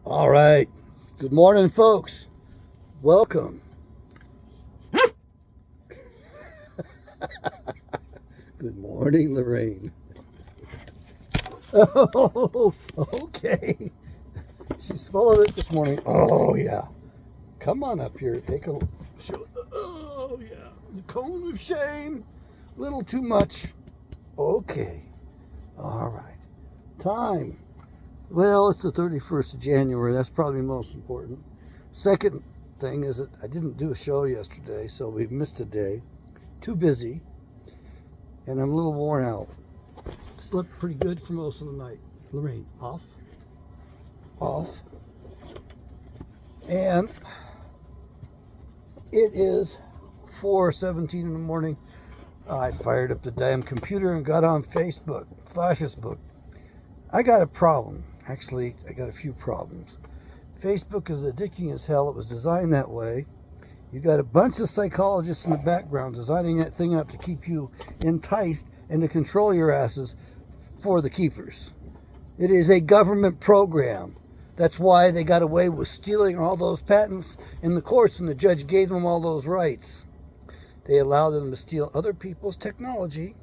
All right. Good morning, folks. Welcome. Good morning, Lorraine. Oh, okay. She's full of it this morning. Oh, yeah. Come on up here. Take a show. Oh, yeah. The cone of shame. Little too much. Okay. All right. Time. Well, it's the 31st of January. That's probably most important. Second thing is that I didn't do a show yesterday, so we missed a day. Too busy. And I'm a little worn out. Slept pretty good for most of the night. Lorraine, off. Off. And it is 4:17 in the morning. I fired up the damn computer and got on Facebook, Fascist Book. I got a problem. Actually, I got a few problems. Facebook is addicting as hell. It was designed that way. You got a bunch of psychologists in the background designing that thing up to keep you enticed and to control your asses for the keepers. It is a government program. That's why they got away with stealing all those patents in the courts, and the judge gave them all those rights. They allowed them to steal other people's technology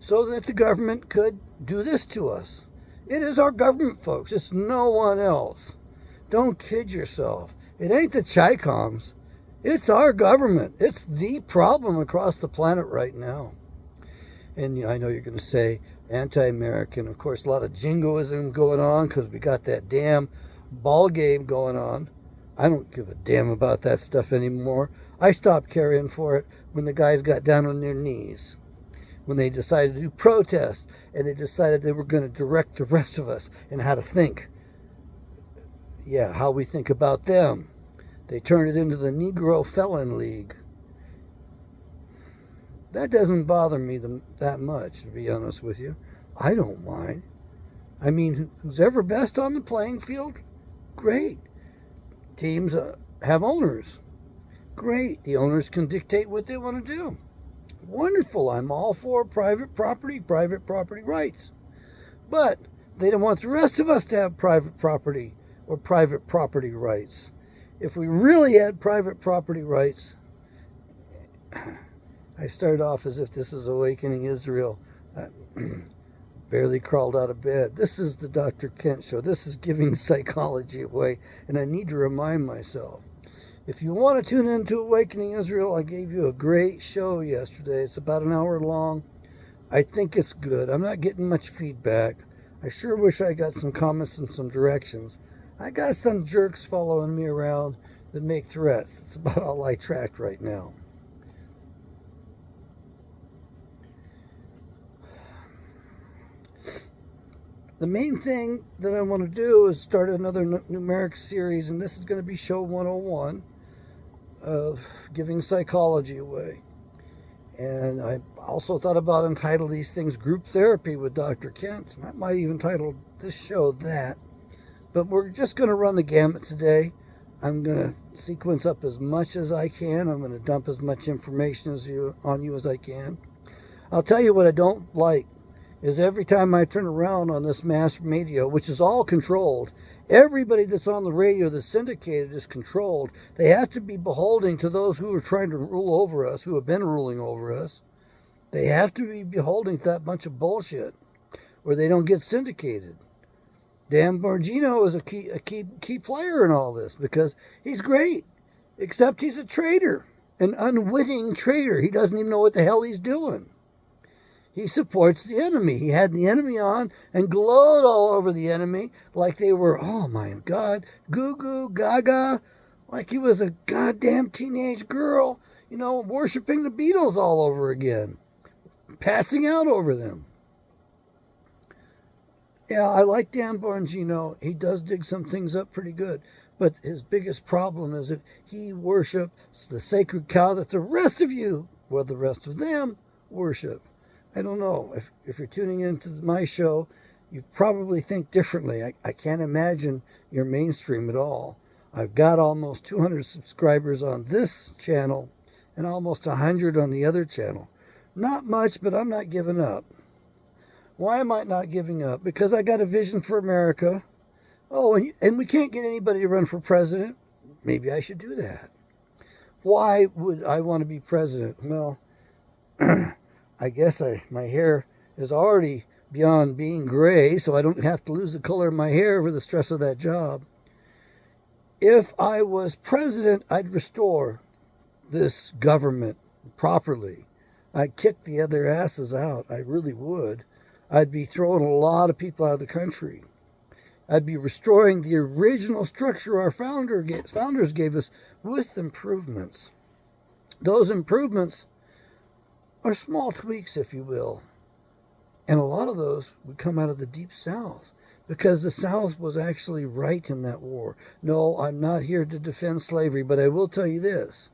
so that the government could do this to us. It is our government, folks. It's no one else. Don't kid yourself. It ain't the Chi-Coms. It's our government. It's the problem across the planet right now. And I know you're going to say anti-American. Of course, a lot of jingoism going on because we got that damn ball game going on. I don't give a damn about that stuff anymore. I stopped caring for it when the guys got down on their knees. When they decided to do protest and they decided they were going to direct the rest of us in how to think. Yeah, how we think about them. They turned it into the Negro Felon League. That doesn't bother me that much, to be honest with you. I don't mind. I mean, who's ever best on the playing field? Great. Teams have owners. Great. The owners can dictate what they want to do. Wonderful. I'm all for private property rights. But they don't want the rest of us to have private property or private property rights. If we really had private property rights, I started off as if this is Awakening Israel. I barely crawled out of bed. This is the Dr. Kent Show. This is giving psychology away, and I need to remind myself. If you want to tune into Awakening Israel, I gave you a great show yesterday. It's about an hour long. I think it's good. I'm not getting much feedback. I sure wish I got some comments and some directions. I got some jerks following me around that make threats. It's about all I track right now. The main thing that I want to do is start another numeric series, and this is going to be show 101 of giving psychology away. And I also thought about entitle these things Group Therapy with Dr. Kent. I might even title this show that. But we're just going to run the gamut today. I'm going to sequence up as much as I can. I'm going to dump as much information on you as I can. I'll tell you what I don't like is every time I turn around on this mass media, which is all controlled, everybody that's on the radio that's syndicated is controlled. They have to be beholden to those who are trying to rule over us, who have been ruling over us. They have to be beholden to that bunch of bullshit, or they don't get syndicated. Dan Bongino is a key player in all this because he's great, except he's a traitor, an unwitting traitor. He doesn't even know what the hell he's doing. He supports the enemy. He had the enemy on and glowed all over the enemy like they were, oh my God, goo goo gaga, like he was a goddamn teenage girl, worshiping the Beatles all over again, passing out over them. Yeah, I like Dan Bongino. He does dig some things up pretty good. But his biggest problem is that he worships the sacred cow that the rest of you, well, the rest of them, worship. I don't know. If you're tuning into my show, you probably think differently. I can't imagine you're mainstream at all. I've got almost 200 subscribers on this channel and almost 100 on the other channel. Not much, but I'm not giving up. Why am I not giving up? Because I got a vision for America. Oh, and we can't get anybody to run for president. Maybe I should do that. Why would I want to be president? Well, I guess my hair is already beyond being gray, so I don't have to lose the color of my hair over the stress of that job. If I was president, I'd restore this government properly. I'd kick the other asses out. I really would. I'd be throwing a lot of people out of the country. I'd be restoring the original structure our founders gave us with improvements. Those improvements are small tweaks, if you will. And a lot of those would come out of the Deep South, because the South was actually right in that war. No, I'm not here to defend slavery, but I will tell you this.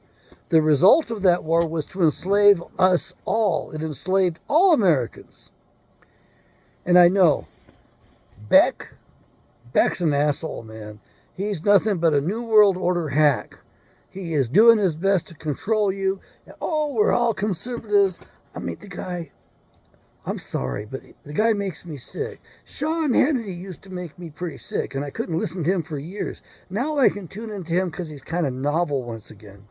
The result of that war was to enslave us all. It enslaved all Americans. And I know, Beck's an asshole, man. He's nothing but a New World Order hack. He is doing his best to control you. Oh, we're all conservatives. I mean, the guy, I'm sorry, but the guy makes me sick. Sean Hannity used to make me pretty sick, and I couldn't listen to him for years. Now I can tune into him because he's kind of novel once again.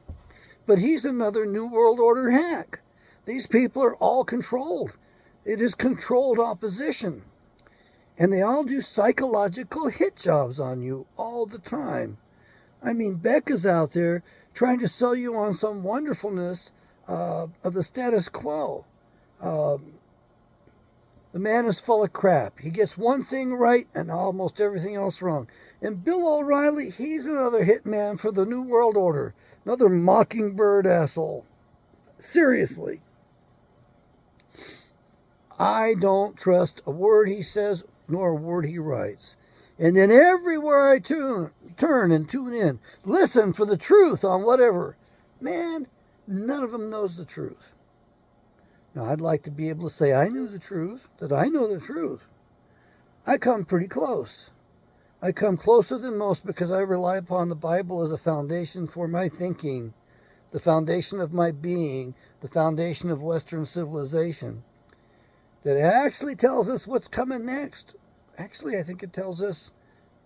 But he's another New World Order hack. These people are all controlled. It is controlled opposition. And they all do psychological hit jobs on you all the time. I mean, Beck is out there trying to sell you on some wonderfulness of the status quo. The man is full of crap. He gets one thing right and almost everything else wrong. And Bill O'Reilly, he's another hitman for the New World Order. Another mockingbird asshole. Seriously. I don't trust a word he says nor a word he writes. And then everywhere I turn and tune in, listen for the truth on whatever. Man, none of them knows the truth. Now, I'd like to be able to say I knew the truth, that I know the truth. I come pretty close. I come closer than most because I rely upon the Bible as a foundation for my thinking, the foundation of my being, the foundation of Western civilization. That actually tells us what's coming next. Actually, I think it tells us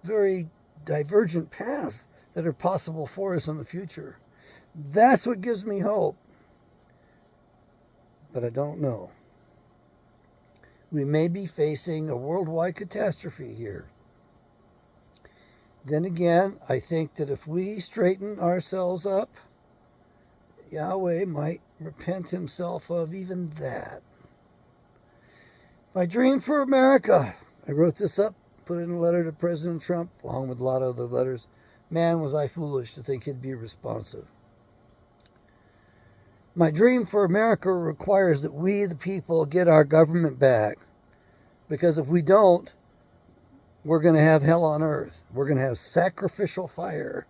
very divergent paths that are possible for us in the future. That's what gives me hope. But I don't know. We may be facing a worldwide catastrophe here. Then again, I think that if we straighten ourselves up, Yahweh might repent himself of even that. My dream for America. I wrote this up, put it in a letter to President Trump, along with a lot of other letters. Man, was I foolish to think he'd be responsive. My dream for America requires that we, the people, get our government back. Because if we don't, we're going to have hell on earth. We're going to have sacrificial fire,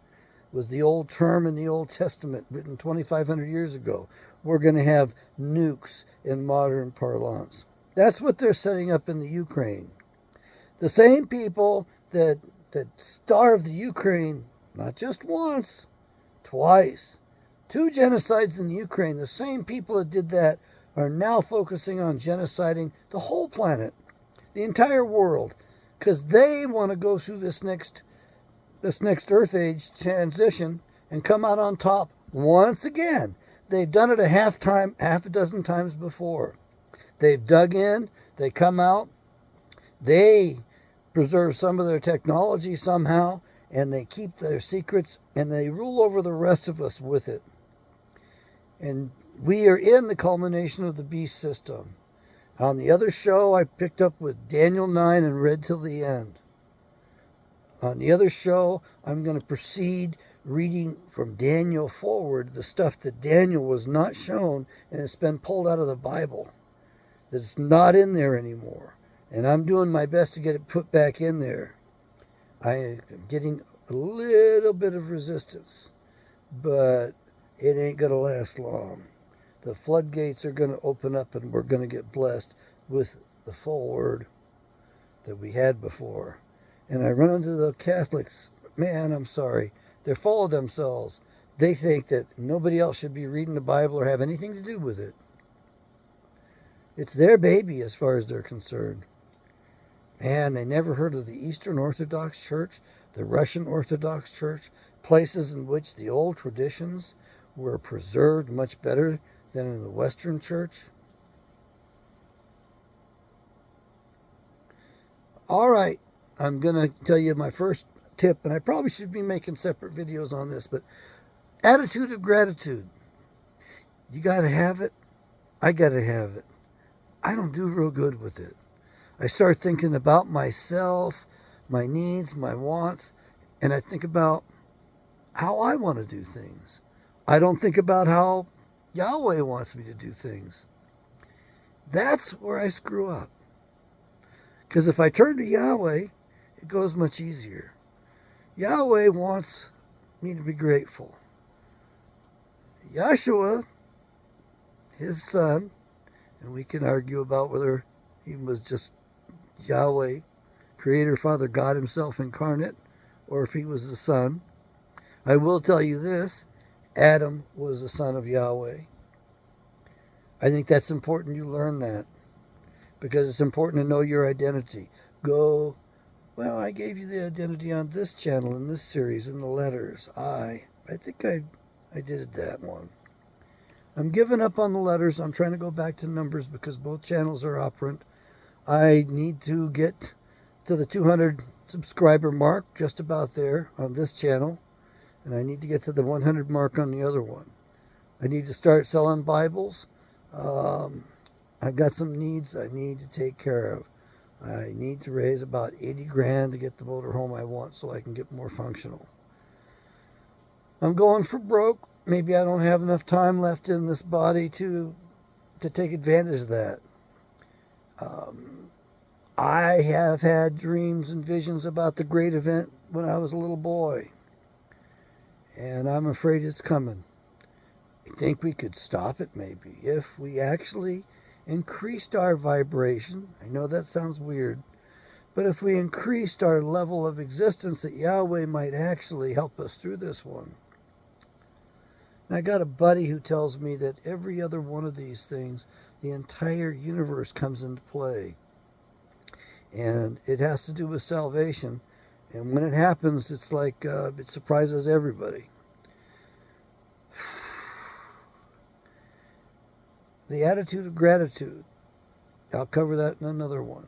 was the old term in the Old Testament, written 2,500 years ago. We're going to have nukes in modern parlance. That's what they're setting up in the Ukraine. The same people that starved the Ukraine, not just once, twice. 2 genocides in the Ukraine. The same people that did that are now focusing on genociding the whole planet, the entire world, because they want to go through this next Earth Age transition and come out on top once again. They've done it half a dozen times before. They've dug in, they come out, they preserve some of their technology somehow, and they keep their secrets, and they rule over the rest of us with it. And we are in the culmination of the beast system. On the other show, I picked up with Daniel 9 and read till the end. On the other show, I'm going to proceed reading from Daniel forward, the stuff that Daniel was not shown, and it's been pulled out of the Bible. That's not in there anymore. And I'm doing my best to get it put back in there. I am getting a little bit of resistance, but it ain't going to last long. The floodgates are going to open up and we're going to get blessed with the full word that we had before. And I run into the Catholics. Man, I'm sorry. They're full of themselves. They think that nobody else should be reading the Bible or have anything to do with it. It's their baby as far as they're concerned. Man, they never heard of the Eastern Orthodox Church, the Russian Orthodox Church, places in which the old traditions were preserved much better than in the Western Church. All right, I'm going to tell you my first tip, and I probably should be making separate videos on this, but attitude of gratitude. You got to have it. I got to have it. I don't do real good with it. I start thinking about myself, my needs, my wants, and I think about how I want to do things. I don't think about how Yahweh wants me to do things. That's where I screw up. Because if I turn to Yahweh, it goes much easier. Yahweh wants me to be grateful. Yahshua, his son, and we can argue about whether he was just Yahweh, Creator, Father, God himself incarnate, or if he was the Son. I will tell you this, Adam was the son of Yahweh. I think that's important you learn that, because it's important to know your identity. I gave you the identity on this channel, in this series, in the letters. I think I did that one. I'm giving up on the letters. I'm trying to go back to numbers because both channels are operant. I need to get to the 200 subscriber mark, just about there on this channel. And I need to get to the 100 mark on the other one. I need to start selling Bibles. I've got some needs I need to take care of. I need to raise about 80 grand to get the motorhome I want so I can get more functional. I'm going for broke. Maybe I don't have enough time left in this body to take advantage of that. I have had dreams and visions about the great event when I was a little boy. And I'm afraid it's coming. I think we could stop it maybe if we actually increased our vibration. I know that sounds weird. But if we increased our level of existence, that Yahweh might actually help us through this one. And I got a buddy who tells me that every other one of these things, the entire universe comes into play. And it has to do with salvation. And when it happens, it's like it surprises everybody. The attitude of gratitude. I'll cover that in another one.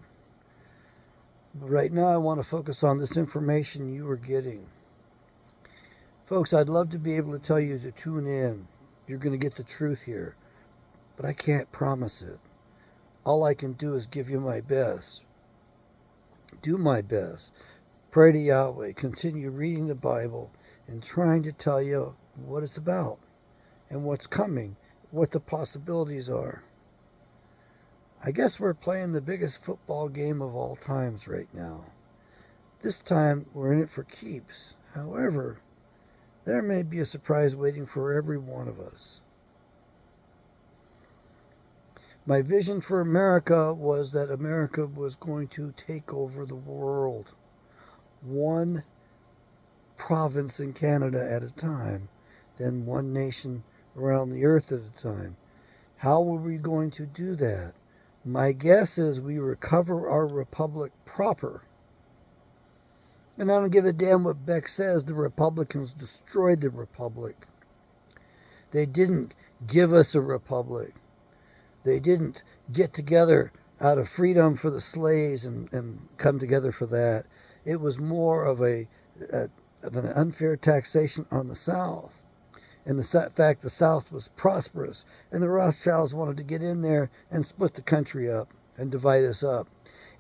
But right now I want to focus on this information you are getting. Folks, I'd love to be able to tell you to tune in. You're going to get the truth here. But I can't promise it. All I can do is give you my best. Do my best. Pray to Yahweh. Continue reading the Bible and trying to tell you what it's about and what's coming, what the possibilities are. I guess we're playing the biggest football game of all times right now. This time we're in it for keeps. However, there may be a surprise waiting for every one of us. My vision for America was that America was going to take over the world, one province in Canada at a time, then one nation around the earth at a time. How were we going to do that? My guess is we recover our republic proper. And I don't give a damn what Beck says. The Republicans destroyed the republic. They didn't give us a republic. They didn't get together out of freedom for the slaves and come together for that. It was more of an unfair taxation on the South. And the fact the South was prosperous. And the Rothschilds wanted to get in there and split the country up and divide us up.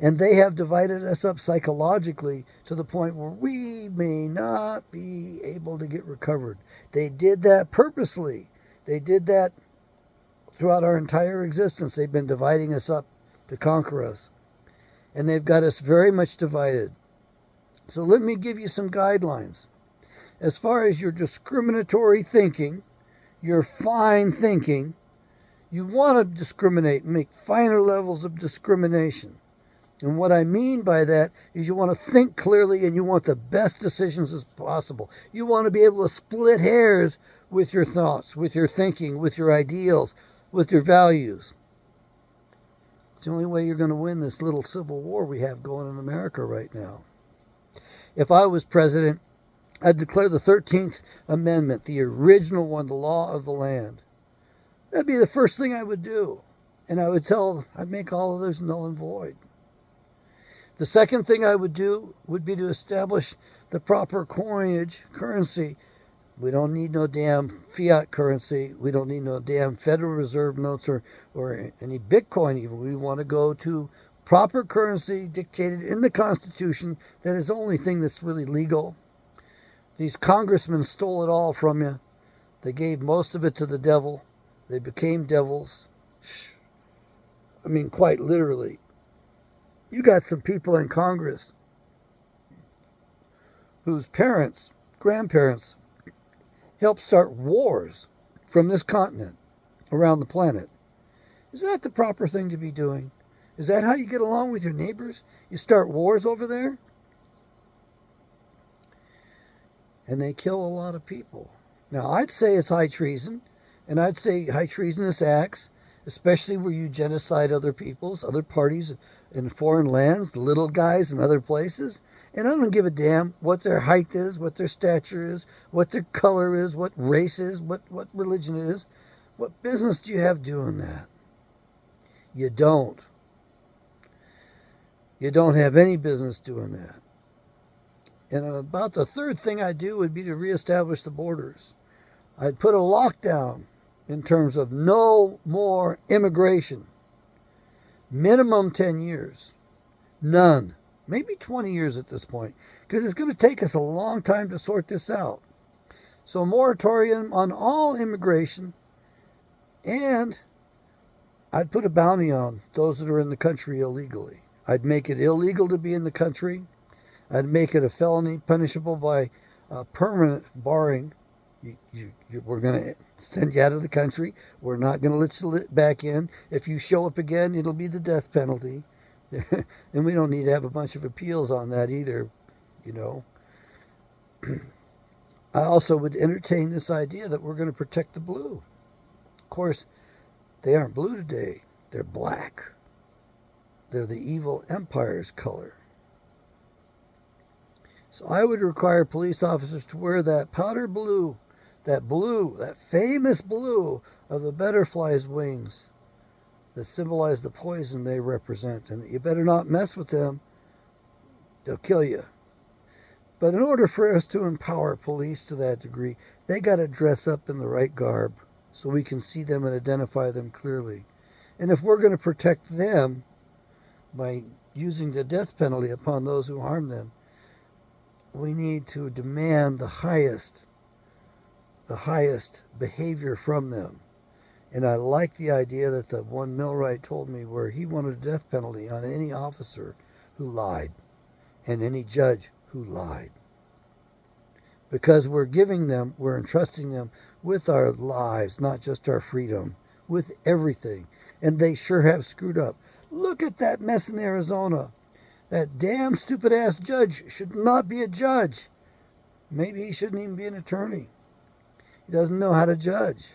And they have divided us up psychologically to the point where we may not be able to get recovered. They did that purposely. They did that throughout our entire existence. They've been dividing us up to conquer us. And they've got us very much divided. So let me give you some guidelines. As far as your discriminatory thinking, your fine thinking, you want to discriminate and make finer levels of discrimination. And what I mean by that is you want to think clearly and you want the best decisions as possible. You want to be able to split hairs with your thoughts, with your thinking, with your ideals, with your values. It's the only way you're going to win this little civil war we have going in America right now. If I was president, I'd declare the 13th Amendment, the original one, the law of the land. That'd be the first thing I would do. And I'd make all of those null and void. The second thing I would do would be to establish the proper coinage, currency. We don't need no damn fiat currency. We don't need no damn Federal Reserve notes or any Bitcoin even. We want to go to proper currency dictated in the Constitution. That is the only thing that's really legal. These congressmen stole it all from you. They gave most of it to the devil. They became devils. I mean, quite literally. You got some people in Congress whose parents, grandparents, helped start wars from this continent around the planet. Is that the proper thing to be doing? Is that how you get along with your neighbors? You start wars over there? And they kill a lot of people. Now, I'd say it's high treason, and I'd say high treasonous acts, especially where you genocide other peoples, other parties in foreign lands, the little guys in other places. And I don't give a damn what their height is, what their stature is, what their color is, what race is, what religion it is. What business do you have doing that? You don't. You don't have any business doing that. And about the third thing I'd do would be to reestablish the borders. I'd put a lockdown in terms of no more immigration. Minimum 10 years. None. Maybe 20 years at this point. Because it's going to take us a long time to sort this out. So a moratorium on all immigration. And I'd put a bounty on those that are in the country illegally. I'd make it illegal to be in the country. I'd make it a felony punishable by permanent barring. We're going to send you out of the country. We're not going to let you back in. If you show up again, it'll be the death penalty. And we don't need to have a bunch of appeals on that either, you know. I also would entertain this idea that we're going to protect the blue. Of course, they aren't blue today. They're black. They're the evil empire's color. So I would require police officers to wear that powder blue, that famous blue of the butterfly's wings that symbolize the poison they represent. And you better not mess with them. They'll kill you. But in order for us to empower police to that degree, they got to dress up in the right garb so we can see them and identify them clearly. And if we're going to protect them by using the death penalty upon those who harm them, we need to demand the highest behavior from them. And I like the idea that the one millwright told me where he wanted a death penalty on any officer who lied and any judge who lied. Because we're entrusting them with our lives, not just our freedom, with everything. And they sure have screwed up. Look at that mess in Arizona. That damn stupid-ass judge should not be a judge. Maybe he shouldn't even be an attorney. He doesn't know how to judge.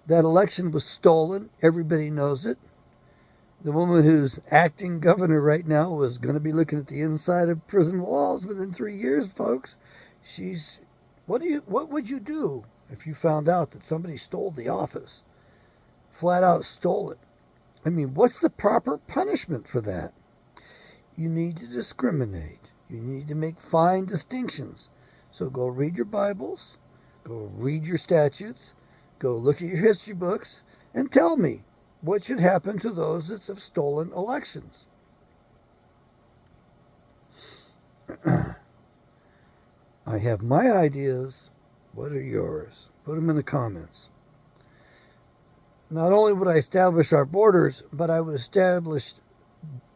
That election was stolen. Everybody knows it. The woman who's acting governor right now was going to be looking at the inside of prison walls within 3 years, folks. What would you do if you found out that somebody stole the office? Flat out stole it. I mean, what's the proper punishment for that? You need to discriminate. You need to make fine distinctions. So go read your Bibles, go read your statutes, go look at your history books, and tell me what should happen to those that have stolen elections. I have my ideas. What are yours? Put them in the comments. Not only would I establish our borders, but I would establish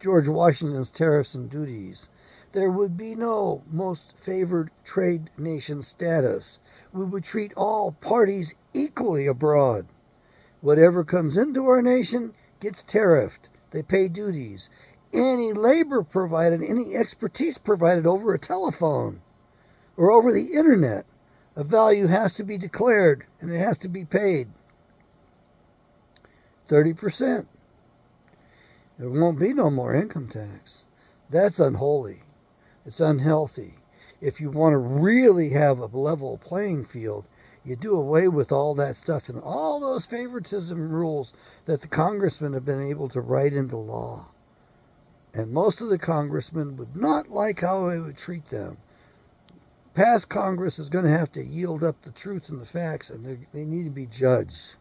George Washington's tariffs and duties. There would be no most favored trade nation status. We would treat all parties equally abroad. Whatever comes into our nation gets tariffed. They pay duties. Any labor provided, any expertise provided over a telephone or over the internet, a value has to be declared and it has to be paid. 30%. There won't be no more income tax. That's unholy. It's unhealthy. If you want to really have a level playing field, you do away with all that stuff and all those favoritism rules that the congressmen have been able to write into law. And most of the congressmen would not like how it would treat them. Past Congress is going to have to yield up the truth and the facts, and they need to be judged.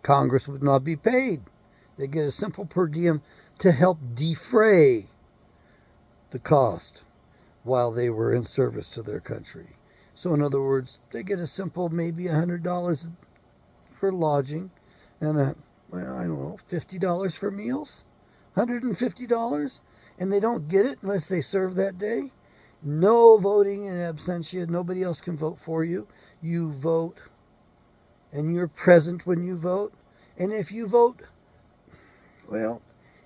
Congress would not be paid. They get a simple per diem to help defray the cost while they were in service to their country. So in other words, they get a simple maybe $100 for lodging and $50 for meals, $150, and they don't get it unless they serve that day. No voting in absentia. Nobody else can vote for you. You vote, and you're present when you vote. And if you vote,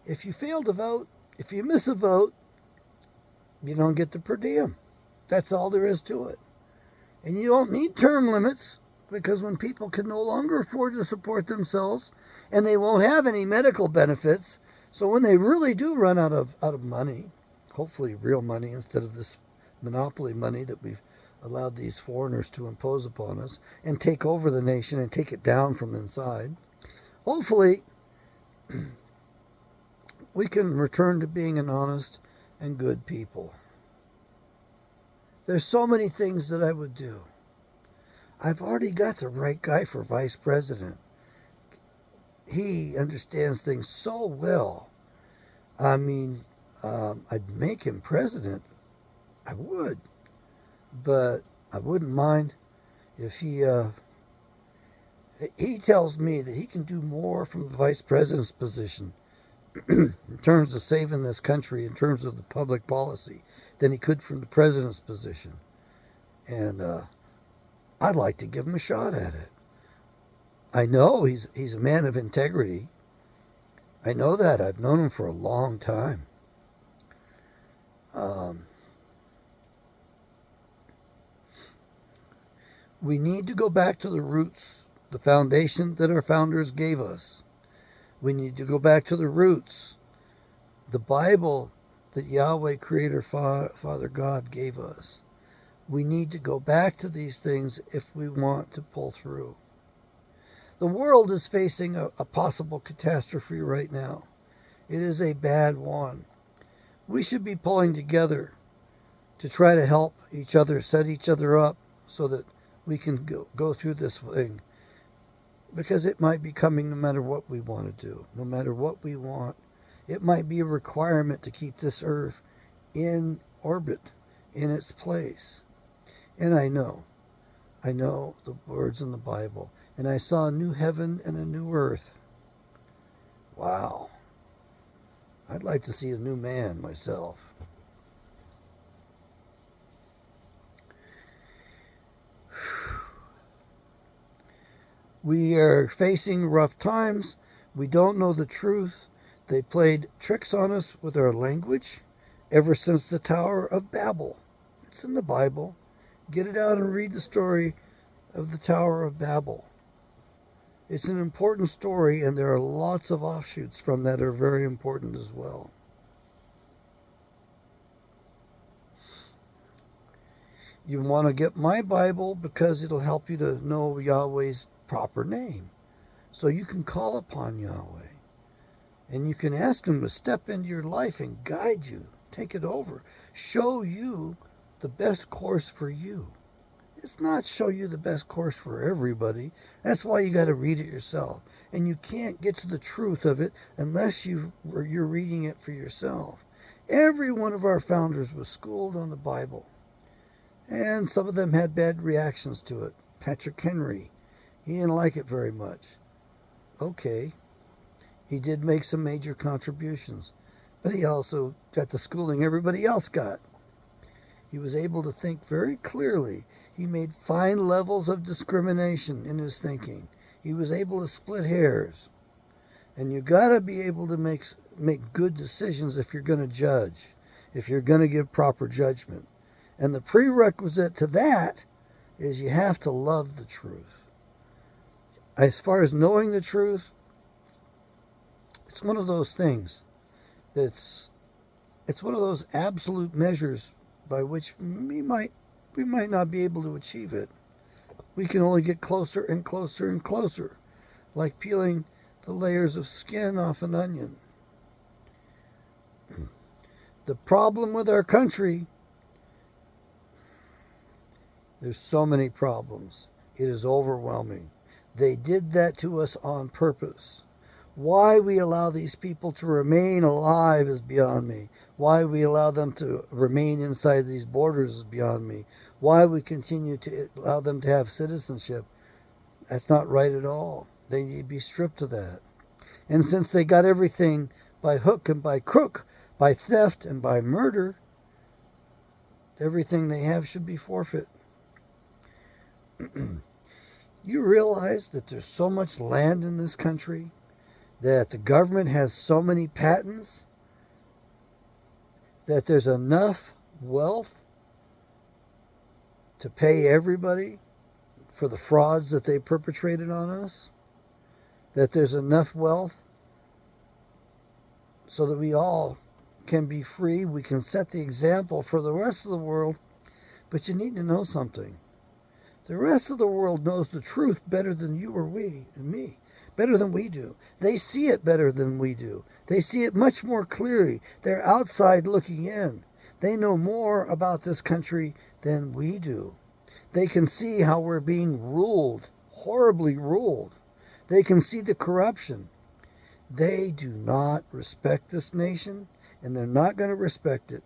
if you fail to vote, if you miss a vote, you don't get the per diem. That's all there is to it. And you don't need term limits, because when people can no longer afford to support themselves and they won't have any medical benefits, so when they really do run out of money, hopefully real money instead of this monopoly money that we've allowed these foreigners to impose upon us and take over the nation and take it down from inside, hopefully we can return to being an honest and good people. There's so many things that I would do. I've already got the right guy for vice president. He understands things so well. I mean, I'd make him president. I would. But I wouldn't mind if he tells me that he can do more from the vice president's position in terms of saving this country, in terms of the public policy, than he could from the president's position. And I'd like to give him a shot at it. I know he's a man of integrity. I know that. I've known him for a long time. We need to go back to the roots, the foundation that our founders gave us. We need to go back to the roots, the Bible that Yahweh, Creator, Father God gave us. We need to go back to these things if we want to pull through. The world is facing a possible catastrophe right now. It is a bad one. We should be pulling together to try to help each other, set each other up so that we can go through this thing. Because it might be coming no matter what we want to do, no matter what we want. It might be a requirement to keep this earth in orbit, in its place. And I know the words in the Bible. And I saw a new heaven and a new earth. Wow. I'd like to see a new man myself. We are facing rough times. We don't know the truth. They played tricks on us with our language ever since the Tower of Babel. It's in the Bible. Get it out and read the story of the Tower of Babel. It's an important story, and there are lots of offshoots from that are very important as well. You want to get my Bible because it'll help you to know Yahweh's proper name. So you can call upon Yahweh. And you can ask him to step into your life and guide you. Take it over. Show you the best course for you. It's not show you the best course for everybody. That's why you got to read it yourself. And you can't get to the truth of it unless you're reading it for yourself. Every one of our founders was schooled on the Bible. And some of them had bad reactions to it. Patrick Henry, he didn't like it very much. Okay, he did make some major contributions, but he also got the schooling everybody else got. He was able to think very clearly. He made fine levels of discrimination in his thinking. He was able to split hairs. And you got to be able to make good decisions if you're going to judge, if you're going to give proper judgment. And the prerequisite to that is you have to love the truth. As far as knowing the truth, It's one of those things that's, it's one of those absolute measures by which we might not be able to achieve it. We can only get closer and closer and closer, like peeling the layers of skin off an onion. The problem with our country, there's so many problems. It is overwhelming. They did that to us on purpose. Why we allow these people to remain alive is beyond me. Why we allow them to remain inside these borders is beyond me. Why we continue to allow them to have citizenship, that's not right at all. They need to be stripped of that. And since they got everything by hook and by crook, by theft and by murder, everything they have should be forfeit. You realize that there's so much land in this country, that the government has so many patents, that there's enough wealth to pay everybody for the frauds that they perpetrated on us, that there's enough wealth so that we all can be free. We can set the example for the rest of the world. But you need to know something. The rest of the world knows the truth better than you or we and me, better than we do. They see it better than we do. They see it much more clearly. They're outside looking in. They know more about this country than we do. They can see how we're being ruled, horribly ruled. They can see the corruption. They do not respect this nation, and they're not going to respect it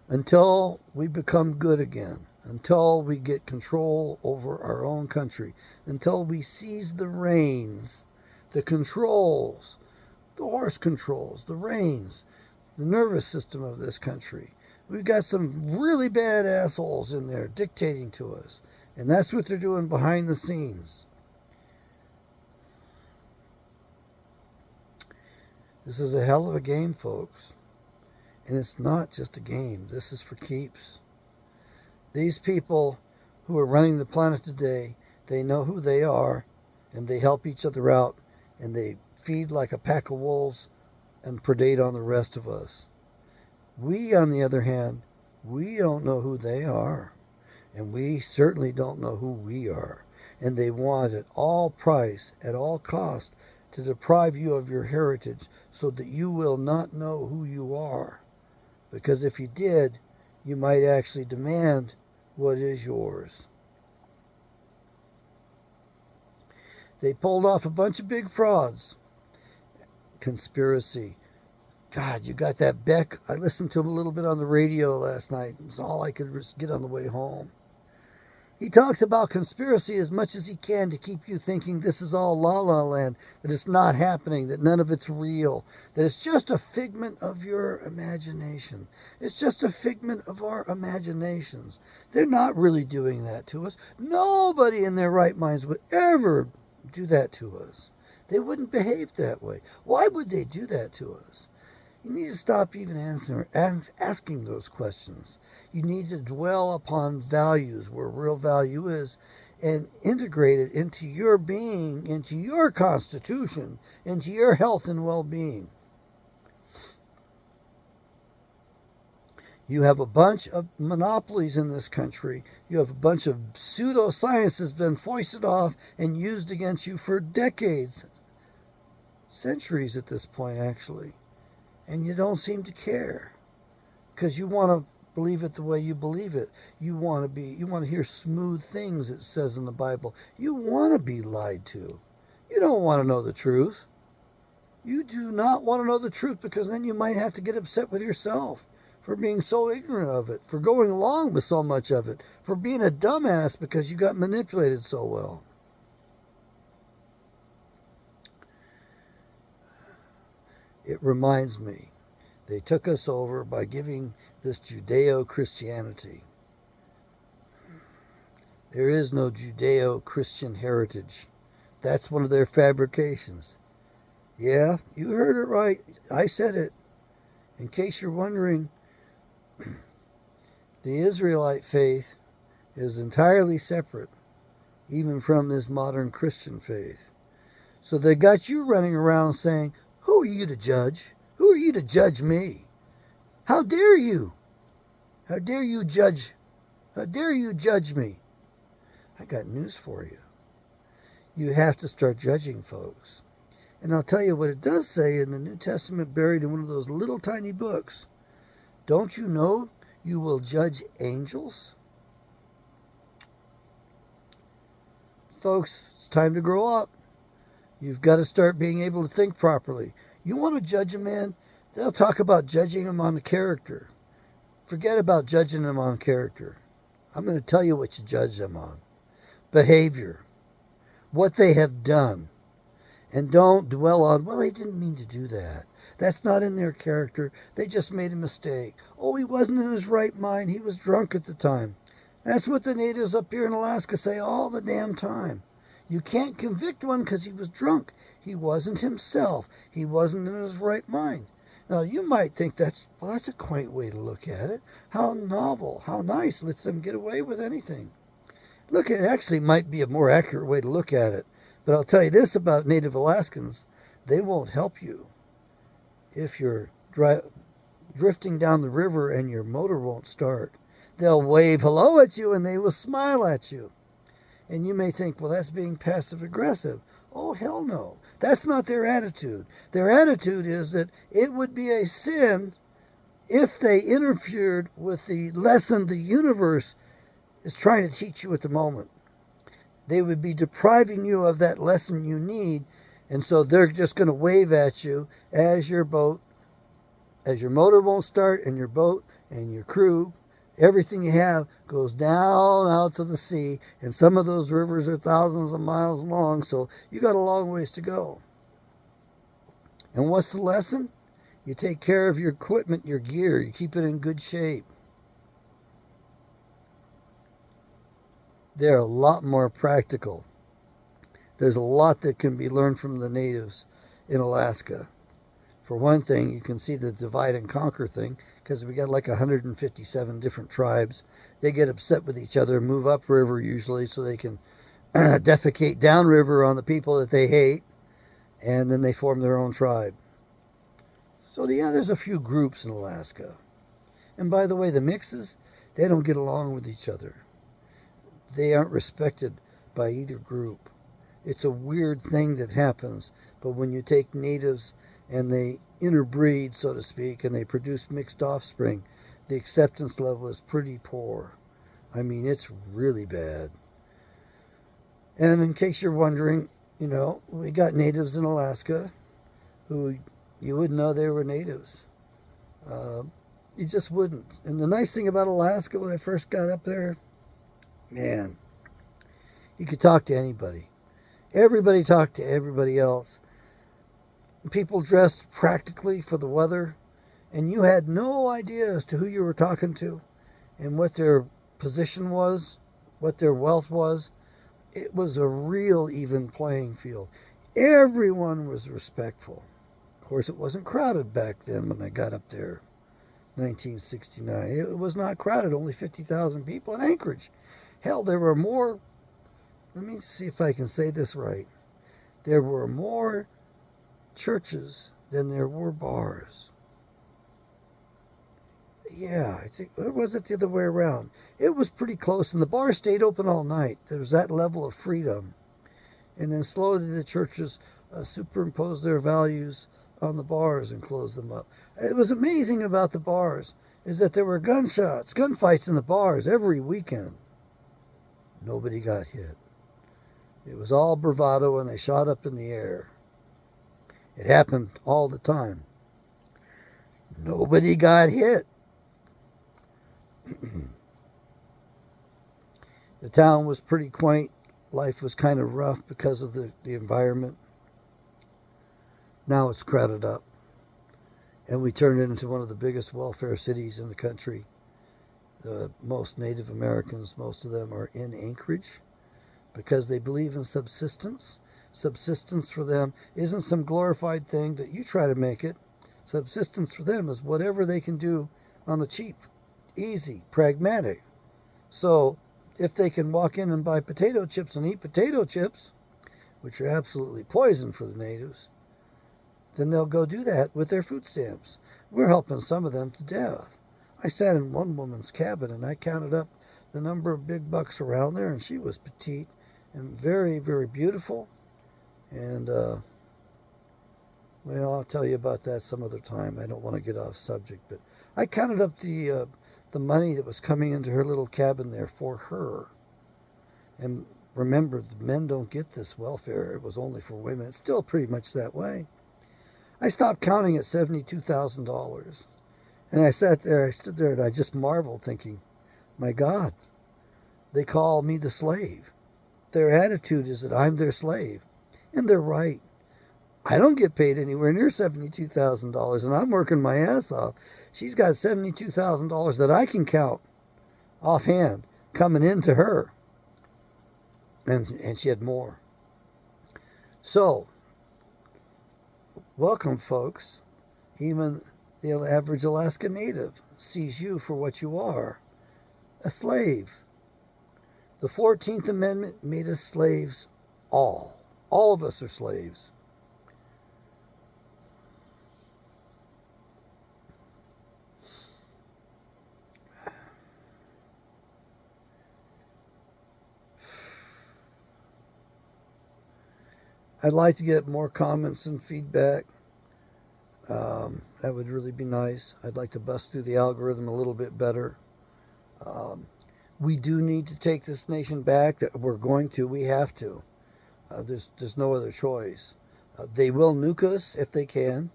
until we become good again, until we get control over our own country, until we seize the reins, the controls, the horse controls, the reins, the nervous system of this country. We've got some really bad assholes in there dictating to us, and that's what they're doing behind the scenes. This is a hell of a game, folks. And it's not just a game. This is for keeps. These people who are running the planet today, they know who they are, and they help each other out, and they feed like a pack of wolves and predate on the rest of us. We, on the other hand, we don't know who they are, and we certainly don't know who we are. And they want at all price, at all cost, to deprive you of your heritage so that you will not know who you are. Because if you did, you might actually demand what is yours. They pulled off a bunch of big frauds. Conspiracy. God, you got that Beck? I listened to him a little bit on the radio last night. It was all I could get on the way home. He talks about conspiracy as much as he can to keep you thinking this is all la-la land, that it's not happening, that none of it's real, that it's just a figment of your imagination. It's just a figment of our imaginations. They're not really doing that to us. Nobody in their right minds would ever do that to us. They wouldn't behave that way. Why would they do that to us? You need to stop even asking those questions. You need to dwell upon values, where real value is, and integrate it into your being, into your constitution, into your health and well-being. You have a bunch of monopolies in this country. You have a bunch of pseudoscience that's been foisted off and used against you for decades, centuries at this point, actually. And you don't seem to care because you want to believe it the way you believe it. You want to hear smooth things, it says in the Bible. You want to be lied to. You don't want to know the truth. You do not want to know the truth, because then you might have to get upset with yourself for being so ignorant of it, for going along with so much of it, for being a dumbass because you got manipulated so well. It reminds me, they took us over by giving this Judeo-Christianity. There is no Judeo-Christian heritage. That's one of their fabrications. Yeah, you heard it right. I said it. In case you're wondering, the Israelite faith is entirely separate, even from this modern Christian faith. So they got you running around saying, who are you to judge? Who are you to judge me? How dare you? How dare you judge? How dare you judge me? I got news for you. You have to start judging folks. And I'll tell you what it does say in the New Testament, buried in one of those little tiny books. Don't you know you will judge angels? Folks, it's time to grow up. You've got to start being able to think properly. You want to judge a man? They'll talk about judging him on the character. Forget about judging them on character. I'm going to tell you what you judge them on. Behavior. What they have done. And don't dwell on, well, they didn't mean to do that. That's not in their character. They just made a mistake. Oh, he wasn't in his right mind. He was drunk at the time. That's what the natives up here in Alaska say all the damn time. You can't convict one because he was drunk. He wasn't himself. He wasn't in his right mind. Now, you might think that's a quaint way to look at it. How novel, how nice, lets them get away with anything. Look, it actually might be a more accurate way to look at it. But I'll tell you this about Native Alaskans. They won't help you if you're drifting down the river and your motor won't start. They'll wave hello at you and they will smile at you. And you may think, well, that's being passive-aggressive. Oh, hell no. That's not their attitude. Their attitude is that it would be a sin if they interfered with the lesson the universe is trying to teach you at the moment. They would be depriving you of that lesson you need, and so they're just going to wave at you as your motor won't start, and your boat and your crew, everything you have goes down out to the sea, and some of those rivers are thousands of miles long, so you got a long ways to go. And what's the lesson? You take care of your equipment, your gear, you keep it in good shape. They're a lot more practical. There's a lot that can be learned from the natives in Alaska. For one thing, you can see the divide and conquer thing, because we got like 157 different tribes. They get upset with each other, move upriver usually, so they can defecate downriver on the people that they hate, and then they form their own tribe. So yeah, there's a few groups in Alaska. And by the way, the mixes, they don't get along with each other. They aren't respected by either group. It's a weird thing that happens, but when you take natives and they interbreed, so to speak, and they produce mixed offspring, the acceptance level is pretty poor. I mean, it's really bad. And in case you're wondering, we got natives in Alaska who you wouldn't know they were natives. You just wouldn't. And the nice thing about Alaska when I first got up there, man, you could talk to anybody. Everybody talked to everybody else. People dressed practically for the weather, and you had no idea as to who you were talking to and what their position was, what their wealth was. It was a real even playing field. Everyone was respectful. Of course, it wasn't crowded back then when I got up there, 1969. It was not crowded, only 50,000 people in Anchorage. Hell, there were more, let me see if I can say this right. There were more churches than there were bars. Yeah, I think, or was it the other way around? It was pretty close, and the bars stayed open all night. There was that level of freedom. And then slowly the churches superimposed their values on the bars and closed them up. It was amazing about the bars is that there were gunfights in the bars every weekend. Nobody got hit. It was all bravado, and they shot up in the air. It happened all the time. Nobody got hit. The town was pretty quaint. Life was kind of rough because of the environment. Now it's crowded up. And we turned it into one of the biggest welfare cities in the country. Most Native Americans, most of them are in Anchorage because they believe in subsistence. Subsistence for them isn't some glorified thing that you try to make it. Subsistence for them is whatever they can do on the cheap, easy, pragmatic. So if they can walk in and buy potato chips and eat potato chips, which are absolutely poison for the natives, then they'll go do that with their food stamps. We're helping some of them to death. I sat in one woman's cabin and I counted up the number of big bucks around there, and she was petite and very, very beautiful. And, well, I'll tell you about that some other time. I don't want to get off subject, but I counted up the money that was coming into her little cabin there for her. And remember, the men don't get this welfare. It was only for women. It's still pretty much that way. I stopped counting at $72,000. And I stood there, and I just marveled, thinking, my God, they call me the slave. Their attitude is that I'm their slave. And they're right. I don't get paid anywhere near $72,000, and I'm working my ass off. She's got $72,000 that I can count offhand coming into her. And she had more. So, welcome, folks. Even the average Alaska Native sees you for what you are, a slave. The 14th Amendment made us slaves all. All of us are slaves. I'd like to get more comments and feedback. That would really be nice. I'd like to bust through the algorithm a little bit better. We do need to take this nation back. That we're going to. We have to. There's no other choice. They will nuke us if they can.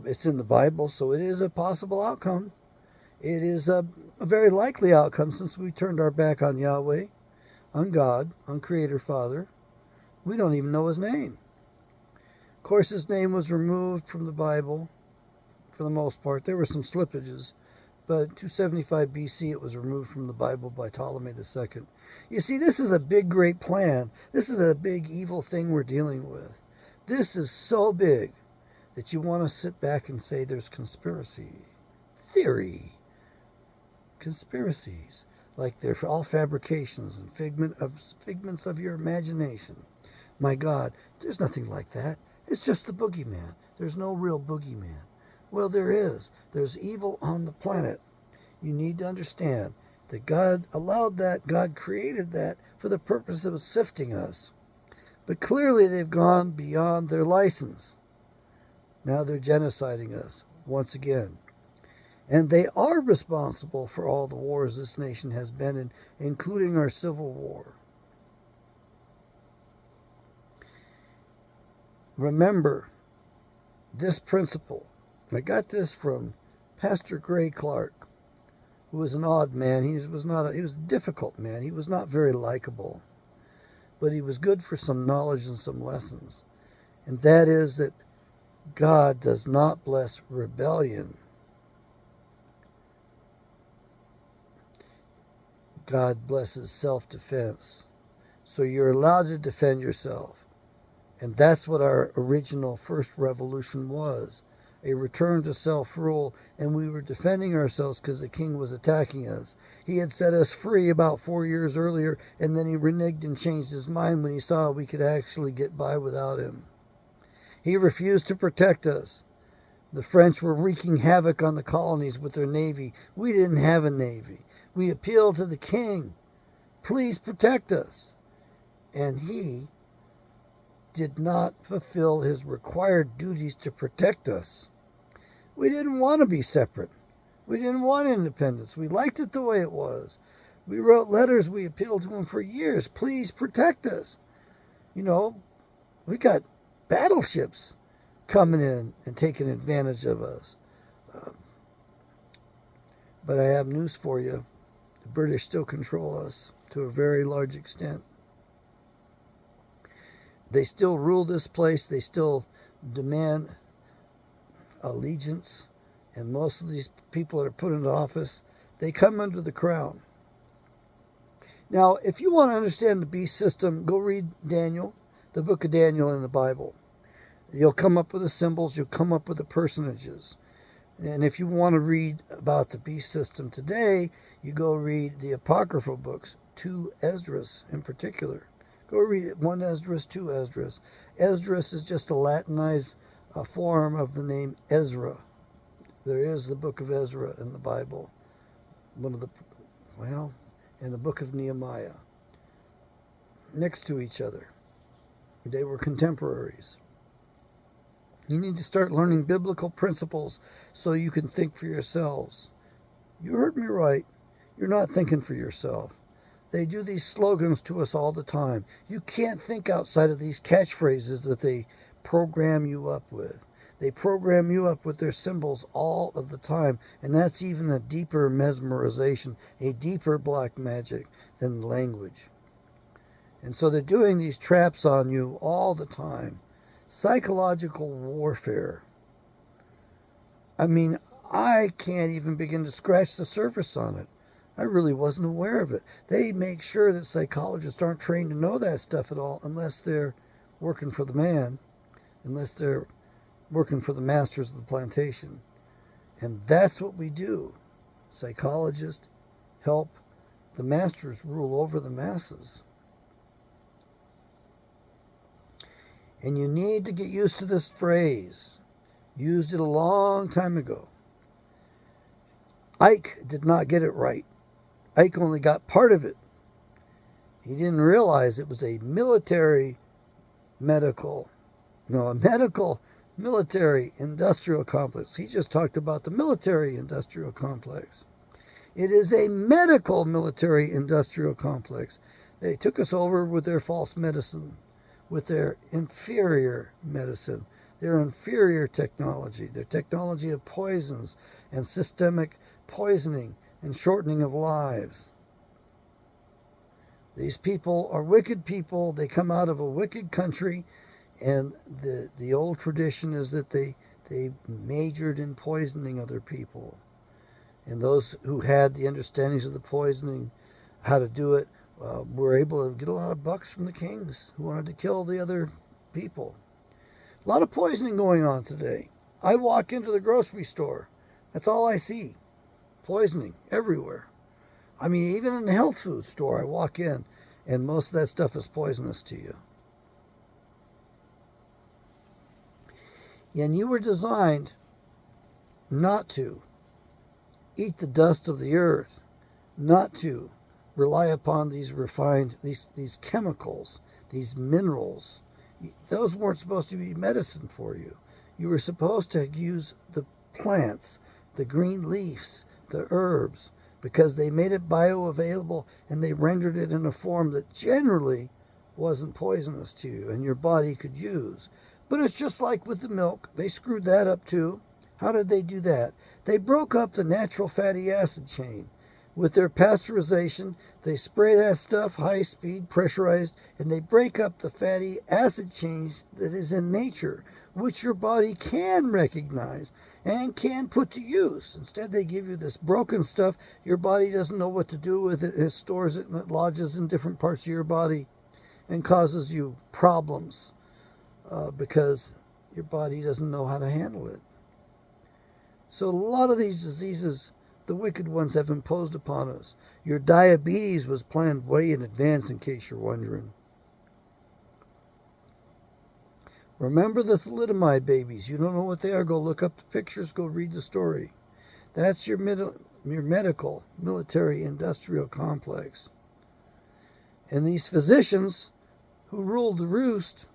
It's in the Bible, so it is a possible outcome. It is a very likely outcome since we turned our back on Yahweh, on God, on Creator Father. We don't even know his name. Of course, his name was removed from the Bible for the most part. There were some slippages, but 275 BC it was removed from the Bible by Ptolemy II. You see, this is a big, great plan. This is a big, evil thing we're dealing with. This is so big that you want to sit back and say there's conspiracy theory. Conspiracies, like they're all fabrications and figments of your imagination. My God, there's nothing like that. It's just the boogeyman. There's no real boogeyman. Well, there is. There's evil on the planet. You need to understand that God allowed that. God created that for the purpose of sifting us. But clearly they've gone beyond their license. Now they're genociding us once again. And they are responsible for all the wars this nation has been in, including our Civil War. Remember this principle. I got this from Pastor Gray Clark, who was an odd man. He was a difficult man. He was not very likable, but he was good for some knowledge and some lessons. And that is that God does not bless rebellion. God blesses self-defense. So you're allowed to defend yourself. And that's what our original first revolution was, a return to self-rule, and we were defending ourselves because the king was attacking us. He had set us free about 4 years earlier, and then he reneged and changed his mind when he saw we could actually get by without him. He refused to protect us. The French were wreaking havoc on the colonies with their navy. We didn't have a navy. We appealed to the king. Please protect us. And he did not fulfill his required duties to protect us. We didn't want to be separate. We didn't want independence. We liked it the way it was. We wrote letters. We appealed to him for years. Please protect us. You know, we got battleships coming in and taking advantage of us. But I have news for you. The British still control us to a very large extent. They still rule this place. They still demand allegiance. And most of these people that are put into office, they come under the crown. Now, if you want to understand the beast system, go read Daniel, the book of Daniel in the Bible. You'll come up with the symbols. You'll come up with the personages. And if you want to read about the beast system today, you go read the apocryphal books, 2 Esdras in particular, Go read it. 1 Esdras, 2 Esdras. Esdras is just a Latinized form of the name Ezra. There is the book of Ezra in the Bible. And the book of Nehemiah. Next to each other. They were contemporaries. You need to start learning biblical principles so you can think for yourselves. You heard me right. You're not thinking for yourself. They do these slogans to us all the time. You can't think outside of these catchphrases that they program you up with. They program you up with their symbols all of the time, and that's even a deeper mesmerization, a deeper black magic than language. And so they're doing these traps on you all the time. Psychological warfare. I mean, I can't even begin to scratch the surface on it. I really wasn't aware of it. They make sure that psychologists aren't trained to know that stuff at all unless they're working for the man, unless they're working for the masters of the plantation. And that's what we do. Psychologists help the masters rule over the masses. And you need to get used to this phrase. Used it a long time ago. Ike did not get it right. Ike only got part of it. He didn't realize it was a military industrial complex. He just talked about the military industrial complex. It is a medical military industrial complex. They took us over with their false medicine, with their inferior medicine, their inferior technology, their technology of poisons and systemic poisoning and shortening of lives. These people are wicked people. They come out of a wicked country, and the old tradition is that they majored in poisoning other people. And those who had the understandings of the poisoning, how to do it, were able to get a lot of bucks from the kings who wanted to kill the other people. A lot of poisoning going on today. I walk into the grocery store. That's all I see. Poisoning everywhere. I mean, even in the health food store, I walk in, and most of that stuff is poisonous to you. And you were designed not to eat the dust of the earth, not to rely upon these refined, these chemicals, these minerals. Those weren't supposed to be medicine for you. You were supposed to use the plants, the green leaves, the herbs, because they made it bioavailable and they rendered it in a form that generally wasn't poisonous to you and your body could use. But it's just like with the milk. They screwed that up too. How did they do that? They broke up the natural fatty acid chain. With their pasteurization, they spray that stuff high speed, pressurized, and they break up the fatty acid chains that is in nature, which your body can recognize and can put to use. Instead, they give you this broken stuff. Your body doesn't know what to do with it. It stores it and it lodges in different parts of your body and causes you problems because your body doesn't know how to handle it. So a lot of these diseases, the wicked ones have imposed upon us. Your diabetes was planned way in advance, in case you're wondering. Remember the thalidomide babies. You don't know what they are, go look up the pictures, go read the story. That's your medical, military, industrial complex. And these physicians who rule the roost,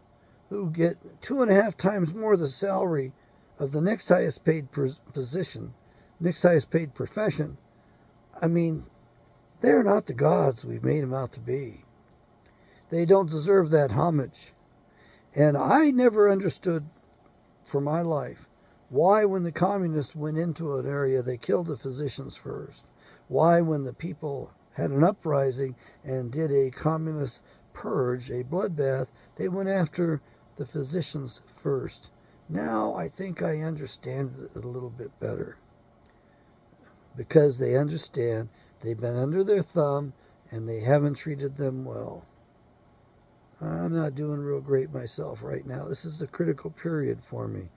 who get 2.5 times more the salary of the next highest paid position, next highest paid profession, I mean, they're not the gods we've made them out to be. They don't deserve that homage. And I never understood for my life why when the communists went into an area, they killed the physicians first. Why when the people had an uprising and did a communist purge, a bloodbath, they went after the physicians first. Now I think I understand it a little bit better. Because they understand they've been under their thumb and they haven't treated them well. I'm not doing real great myself right now. This is the critical period for me.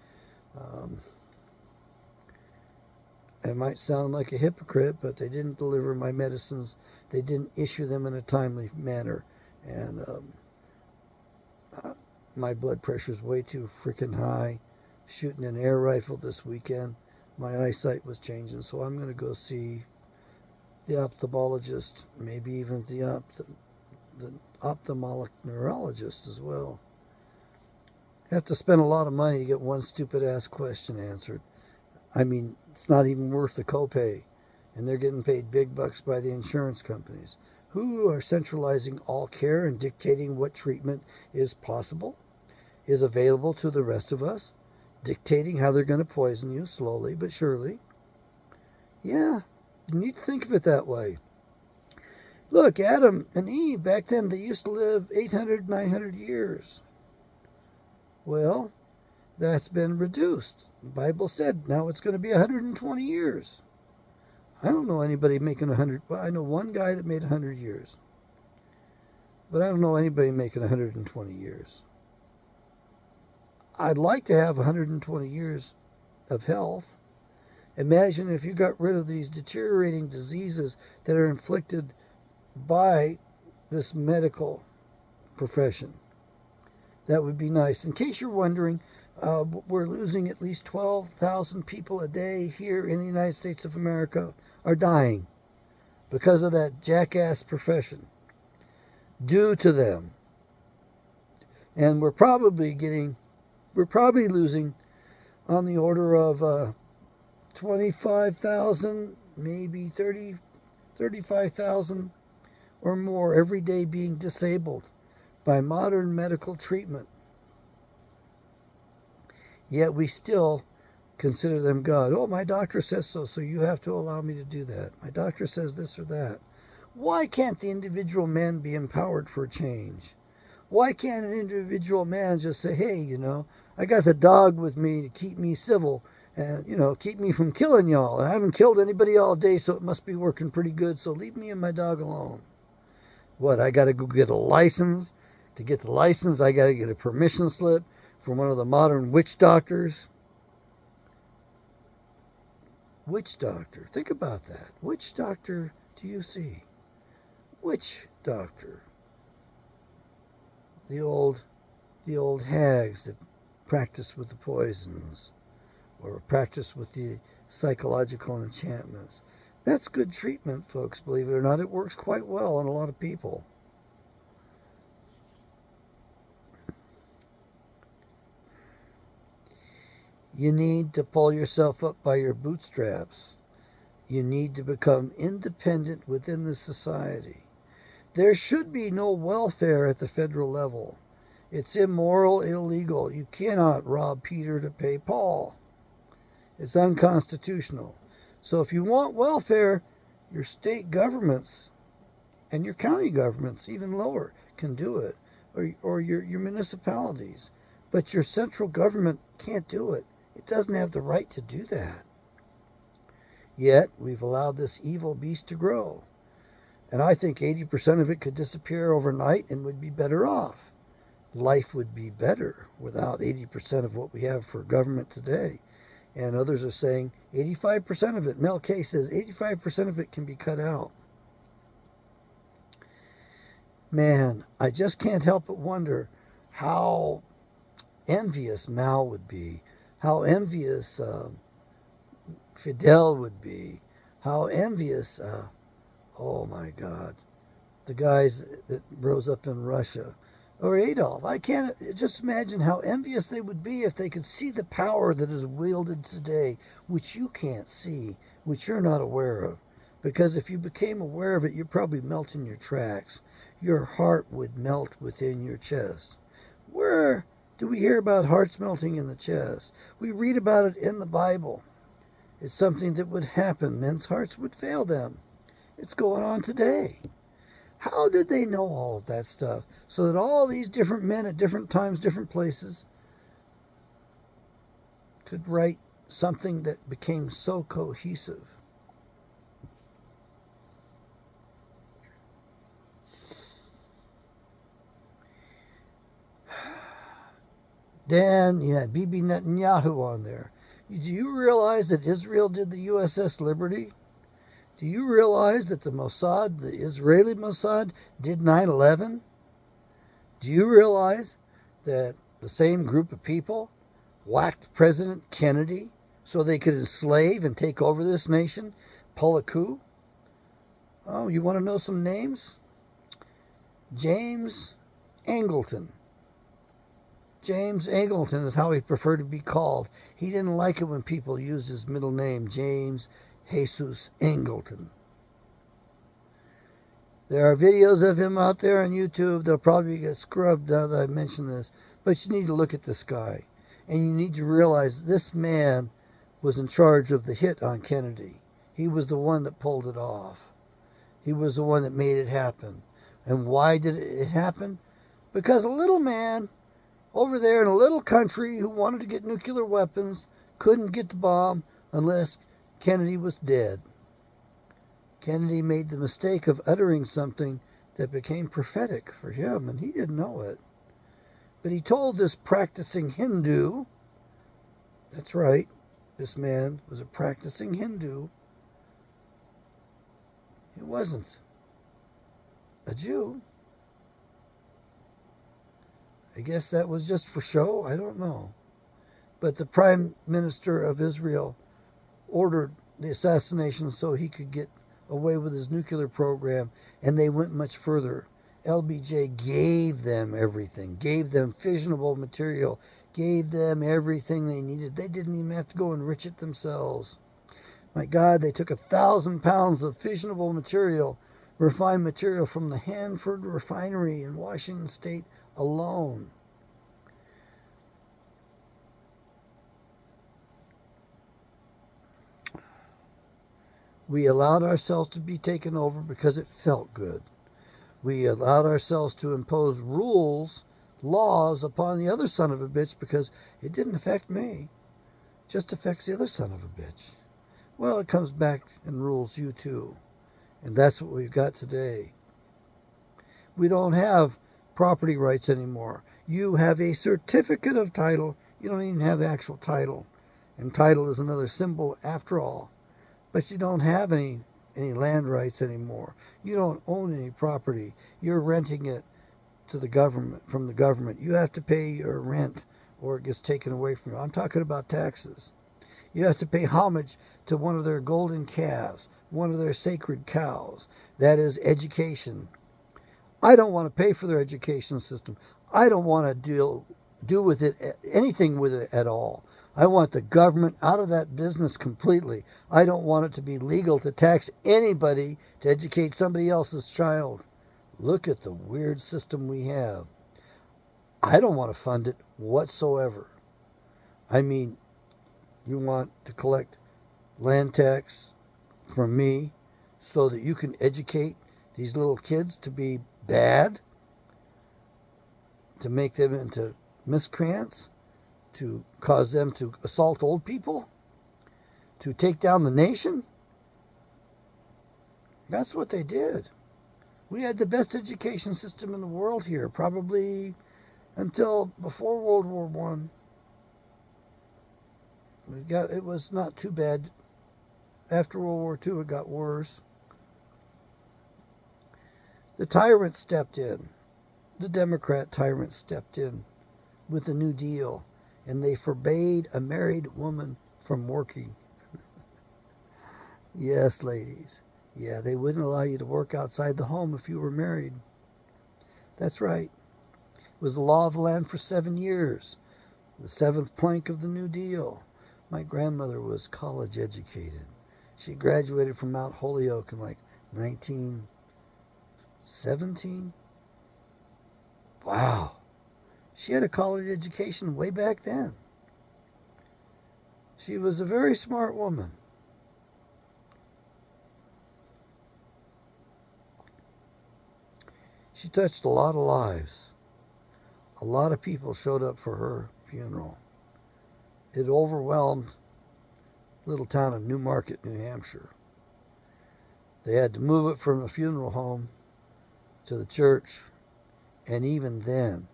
I might sound like a hypocrite, but they didn't deliver my medicines. They didn't issue them in a timely manner. And my blood pressure's way too freaking high. Shooting an air rifle this weekend. My eyesight was changing, so I'm going to go see the ophthalmologist, maybe even the ophthalmic neurologist as well. I have to spend a lot of money to get one stupid ass question answered. I mean, it's not even worth the copay, and they're getting paid big bucks by the insurance companies, who are centralizing all care and dictating what treatment is possible, is available to the rest of us, dictating how they're going to poison you slowly but surely. Yeah, you need to think of it that way. Look, Adam and Eve, back then, they used to live 800, 900 years. Well, that's been reduced. The Bible said now it's going to be 120 years. I don't know anybody making 100. Well, I know one guy that made 100 years. But I don't know anybody making 120 years. I'd like to have 120 years of health. Imagine if you got rid of these deteriorating diseases that are inflicted by this medical profession. That would be nice. In case you're wondering, we're losing at least 12,000 people a day here in the United States of America are dying because of that jackass profession. Due to them. And we're probably losing on the order of 25,000, maybe 35,000 or more every day being disabled by modern medical treatment. Yet we still consider them God. Oh, my doctor says so, so you have to allow me to do that. My doctor says this or that. Why can't the individual man be empowered for change? Why can't an individual man just say, hey, I got the dog with me to keep me civil and, keep me from killing y'all. I haven't killed anybody all day, so it must be working pretty good, so leave me and my dog alone. What, I got to go get a license? To get the license, I got to get a permission slip from one of the modern witch doctors. Witch doctor. Think about that. Which doctor do you see? Which doctor? The old hags that practice with the poisons or practice with the psychological enchantments. That's good treatment, folks. Believe it or not, it works quite well on a lot of people. You need to pull yourself up by your bootstraps. You need to become independent within the society. There should be no welfare at the federal level. It's immoral, illegal. You cannot rob Peter to pay Paul. It's unconstitutional. So if you want welfare, your state governments and your county governments, even lower, can do it, or your municipalities. But your central government can't do it. It doesn't have the right to do that. Yet, we've allowed this evil beast to grow. And I think 80% of it could disappear overnight and would be better off. Life would be better without 80% of what we have for government today. And others are saying 85% of it. Mel K says 85% of it can be cut out. Man, I just can't help but wonder how envious Mao would be. How envious Fidel would be. How envious, oh my God, the guys that rose up in Russia. Or Adolf. I can't just imagine how envious they would be if they could see the power that is wielded today, which you can't see, which you're not aware of. Because if you became aware of it, you'd probably melt in your tracks. Your heart would melt within your chest. Where do we hear about hearts melting in the chest? We read about it in the Bible. It's something that would happen. Men's hearts would fail them. It's going on today. How did they know all of that stuff? So that all these different men at different times, different places, could write something that became so cohesive. Then you had Bibi Netanyahu on there. Do you realize that Israel did the USS Liberty? Do you realize that the Mossad, the Israeli Mossad, did 9/11? Do you realize that the same group of people whacked President Kennedy so they could enslave and take over this nation, pull a coup. Oh, you want to know some names? James Angleton. James Angleton is how he preferred to be called. He didn't like it when people used his middle name, James Jesus Angleton. There are videos of him out there on YouTube. They'll probably get scrubbed now that I mention this. But you need to look at this guy. And you need to realize this man was in charge of the hit on Kennedy. He was the one that pulled it off. He was the one that made it happen. And why did it happen? Because a little man over there in a little country who wanted to get nuclear weapons couldn't get the bomb unless Kennedy was dead. Kennedy made the mistake of uttering something that became prophetic for him, and he didn't know it. But he told this practicing Hindu, that's right, this man was a practicing Hindu. He wasn't a Jew. I guess that was just for show. I don't know. But the Prime Minister of Israel ordered the assassination so he could get away with his nuclear program, and they went much further. LBJ gave them everything, gave them fissionable material, gave them everything they needed. They didn't even have to go enrich it themselves. My God, they took 1,000 pounds of fissionable material, refined material from the Hanford refinery in Washington State alone. We allowed ourselves to be taken over because it felt good. We allowed ourselves to impose rules, laws upon the other son of a bitch because it didn't affect me. It just affects the other son of a bitch. Well, it comes back and rules you too. And that's what we've got today. We don't have property rights anymore. You have a certificate of title. You don't even have actual title. And title is another symbol after all. But you don't have any land rights anymore. You don't own any property. You're renting it to the government, from the government. You have to pay your rent or it gets taken away from you. I'm talking about taxes. You have to pay homage to one of their golden calves, one of their sacred cows. That is education. I don't want to pay for their education system. I don't want to do with it anything with it at all. I want the government out of that business completely. I don't want it to be legal to tax anybody to educate somebody else's child. Look at the weird system we have. I don't want to fund it whatsoever. I mean, you want to collect land tax from me so that you can educate these little kids to be bad, to make them into miscreants, to cause them to assault old people, to take down the nation? That's what they did. We had the best education system in the world here, probably until before World War I. It was not too bad. After World War II, it got worse. The tyrant stepped in. The Democrat tyrant stepped in with the New Deal, and they forbade a married woman from working. Yes, ladies. Yeah, they wouldn't allow you to work outside the home if you were married. That's right. It was the law of the land for 7 years. The seventh plank of the New Deal. My grandmother was college educated. She graduated from Mount Holyoke in like 1917. Wow. She had a college education way back then. She was a very smart woman. She touched a lot of lives. A lot of people showed up for her funeral. It overwhelmed the little town of Newmarket, New Hampshire. They had to move it from the funeral home to the church. And even then,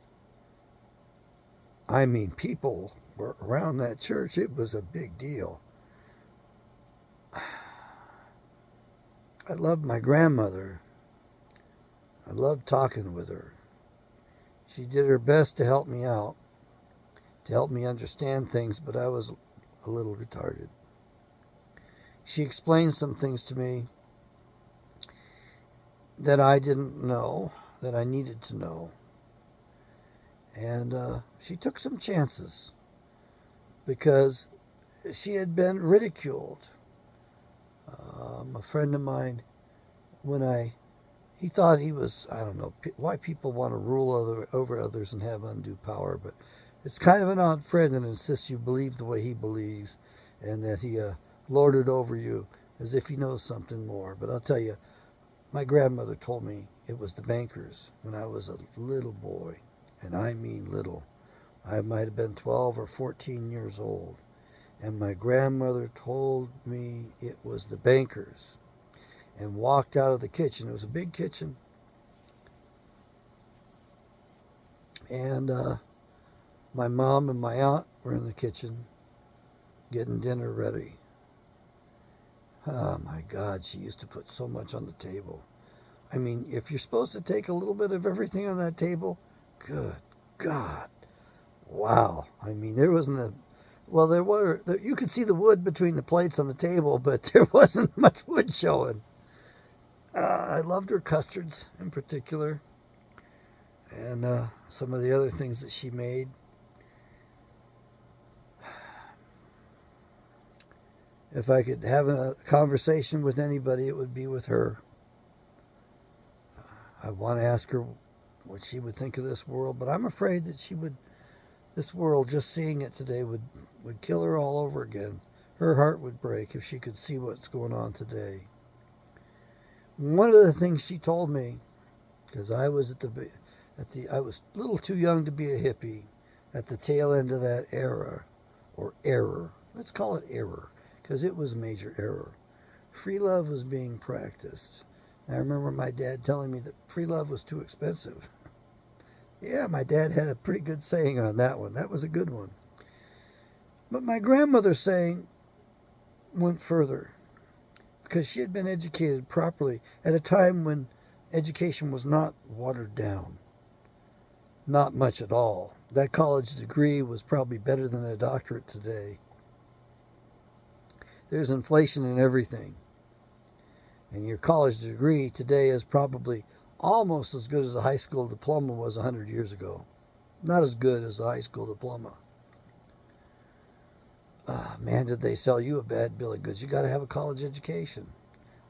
I mean, people were around that church. It was a big deal. I loved my grandmother. I loved talking with her. She did her best to help me out. to help me understand things, but I was a little retarded. She explained some things to me that I didn't know, that I needed to know. And she took some chances because she had been ridiculed. A friend of mine, he thought he was, I don't know why people want to rule over others and have undue power, but it's kind of an odd friend that insists you believe the way he believes and that he lorded over you as if he knows something more. But I'll tell you, my grandmother told me it was the bankers when I was a little boy, and I mean little. I might have been 12 or 14 years old. And my grandmother told me it was the bankers and walked out of the kitchen. It was a big kitchen. And my mom and my aunt were in the kitchen getting dinner ready. Oh my God, she used to put so much on the table. I mean, if you're supposed to take a little bit of everything on that table, good God. Wow. I mean, there wasn't a... Well, you could see the wood between the plates on the table, but there wasn't much wood showing. I loved her custards in particular, and some of the other things that she made. If I could have a conversation with anybody, it would be with her. I want to ask her what she would think of this world, but I'm afraid that this world, just seeing it today, would kill her all over again. Her heart would break if she could see what's going on today. One of the things she told me, because I was I was a little too young to be a hippie at the tail end of that era, or error. Let's call it error, because it was a major error. Free love was being practiced. And I remember my dad telling me that free love was too expensive. Yeah, my dad had a pretty good saying on that one. That was a good one. But my grandmother's saying went further, because she had been educated properly at a time when education was not watered down. Not much at all. That college degree was probably better than a doctorate today. There's inflation in everything. And your college degree today is probably almost as good as a high school diploma was 100 years ago. Not as good as a high school diploma. Man, did they sell you a bad bill of goods. You got to have a college education.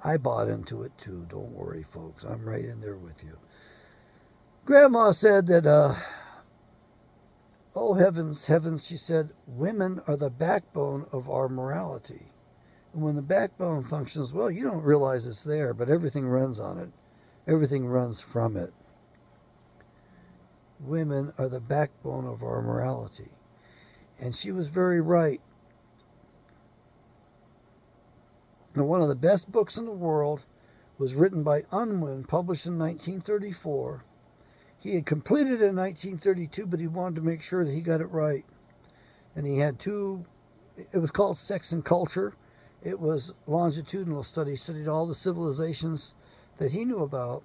I bought into it too. Don't worry, folks. I'm right in there with you. Grandma said that, oh heavens, heavens, she said, women are the backbone of our morality. And when the backbone functions well, you don't realize it's there, but everything runs on it. Everything runs from it. Women are the backbone of our morality. And she was very right. Now, one of the best books in the world was written by Unwin, published in 1934. He had completed it in 1932, but he wanted to make sure that he got it right. And he had it was called Sex and Culture. It was longitudinal study. He studied all the civilizations that he knew about.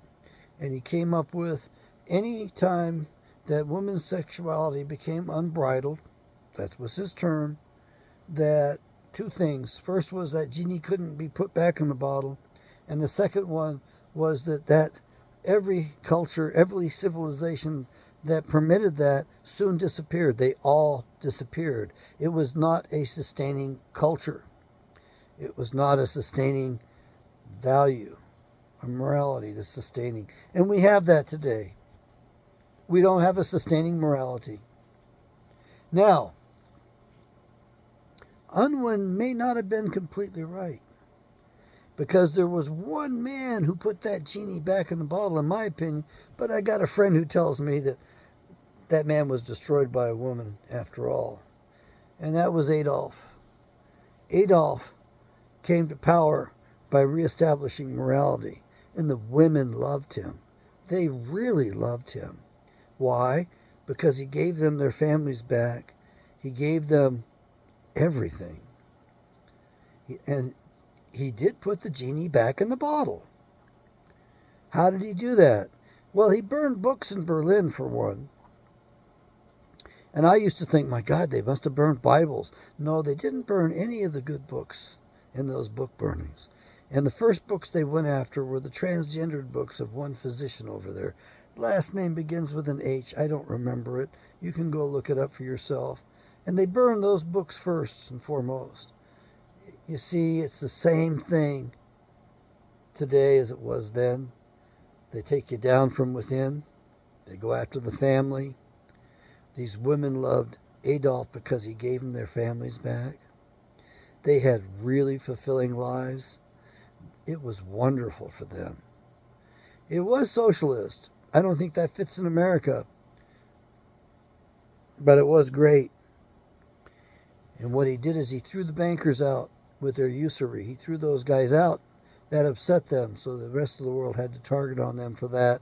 And he came up with any time that women's sexuality became unbridled, that was his term, that two things. First was that genie couldn't be put back in the bottle. And the second one was that every culture, every civilization that permitted that soon disappeared. They all disappeared. It was not a sustaining culture. It was not a sustaining value, a morality that's sustaining. And we have that today. We don't have a sustaining morality. Now, Unwin may not have been completely right, because there was one man who put that genie back in the bottle, in my opinion, but I got a friend who tells me that that man was destroyed by a woman after all, and that was Adolf. Adolf came to power by reestablishing morality, and the women loved him. They really loved him. Why? Because he gave them their families back. He gave them everything. And he did put the genie back in the bottle. How did he do that? Well, he burned books in Berlin, for one. And I used to think, my God, they must have burned Bibles. No, they didn't burn any of the good books in those book burnings. And the first books they went after were the transgendered books of one physician over there. Last name begins with an H. I don't remember it. You can go look it up for yourself. And they burned those books first and foremost. You see, it's the same thing today as it was then. They take you down from within. They go after the family. These women loved Adolf because he gave them their families back. They had really fulfilling lives. It was wonderful for them. It was socialist. I don't think that fits in America. But it was great. And what he did is he threw the bankers out with their usury. He threw those guys out. That upset them, so the rest of the world had to target on them for that.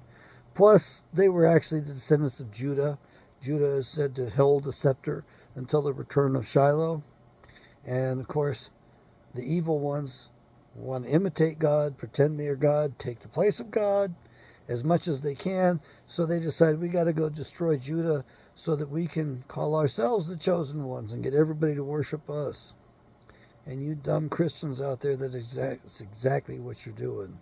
Plus, they were actually the descendants of Judah. Judah is said to hold the scepter until the return of Shiloh. And, of course, the evil ones want to imitate God, pretend they are God, take the place of God as much as they can. So they decide we got to go destroy Judah so that we can call ourselves the chosen ones and get everybody to worship us. And you dumb Christians out there, that's exactly what you're doing.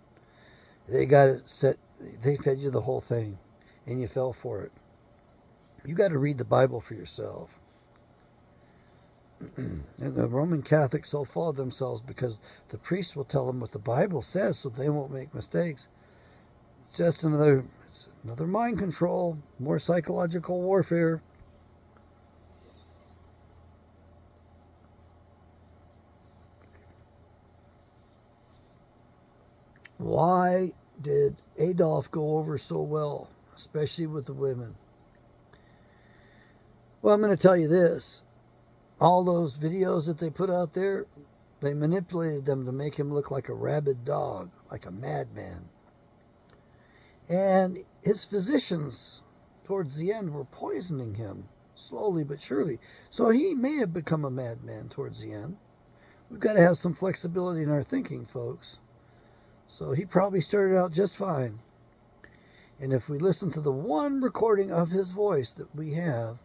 They got it set. They fed you the whole thing, and you fell for it. You got to read the Bible for yourself. And the Roman Catholics so full of themselves because the priest will tell them what the Bible says so they won't make mistakes. It's just another mind control, more psychological warfare. Why did Adolf go over so well, especially with the women? Well, I'm going to tell you this. All those videos that they put out there, they manipulated them to make him look like a rabid dog, like a madman. And his physicians, towards the end, were poisoning him, slowly but surely. So he may have become a madman towards the end. We've got to have some flexibility in our thinking, folks. So he probably started out just fine. And if we listen to the one recording of his voice that we have,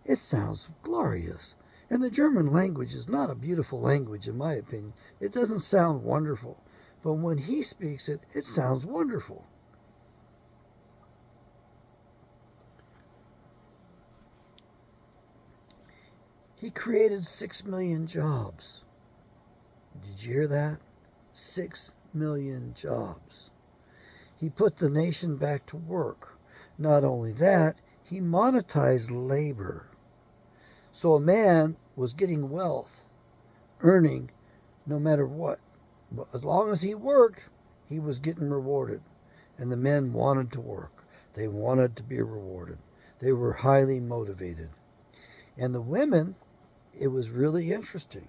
it sounds glorious. And the German language is not a beautiful language, in my opinion. It doesn't sound wonderful. But when he speaks it, it sounds wonderful. He created 6 million jobs. Did you hear that? 6 million jobs. He put the nation back to work. Not only that, he monetized labor. So a man was getting wealth, earning no matter what. But as long as he worked, he was getting rewarded. And the men wanted to work. They wanted to be rewarded. They were highly motivated. And the women, it was really interesting.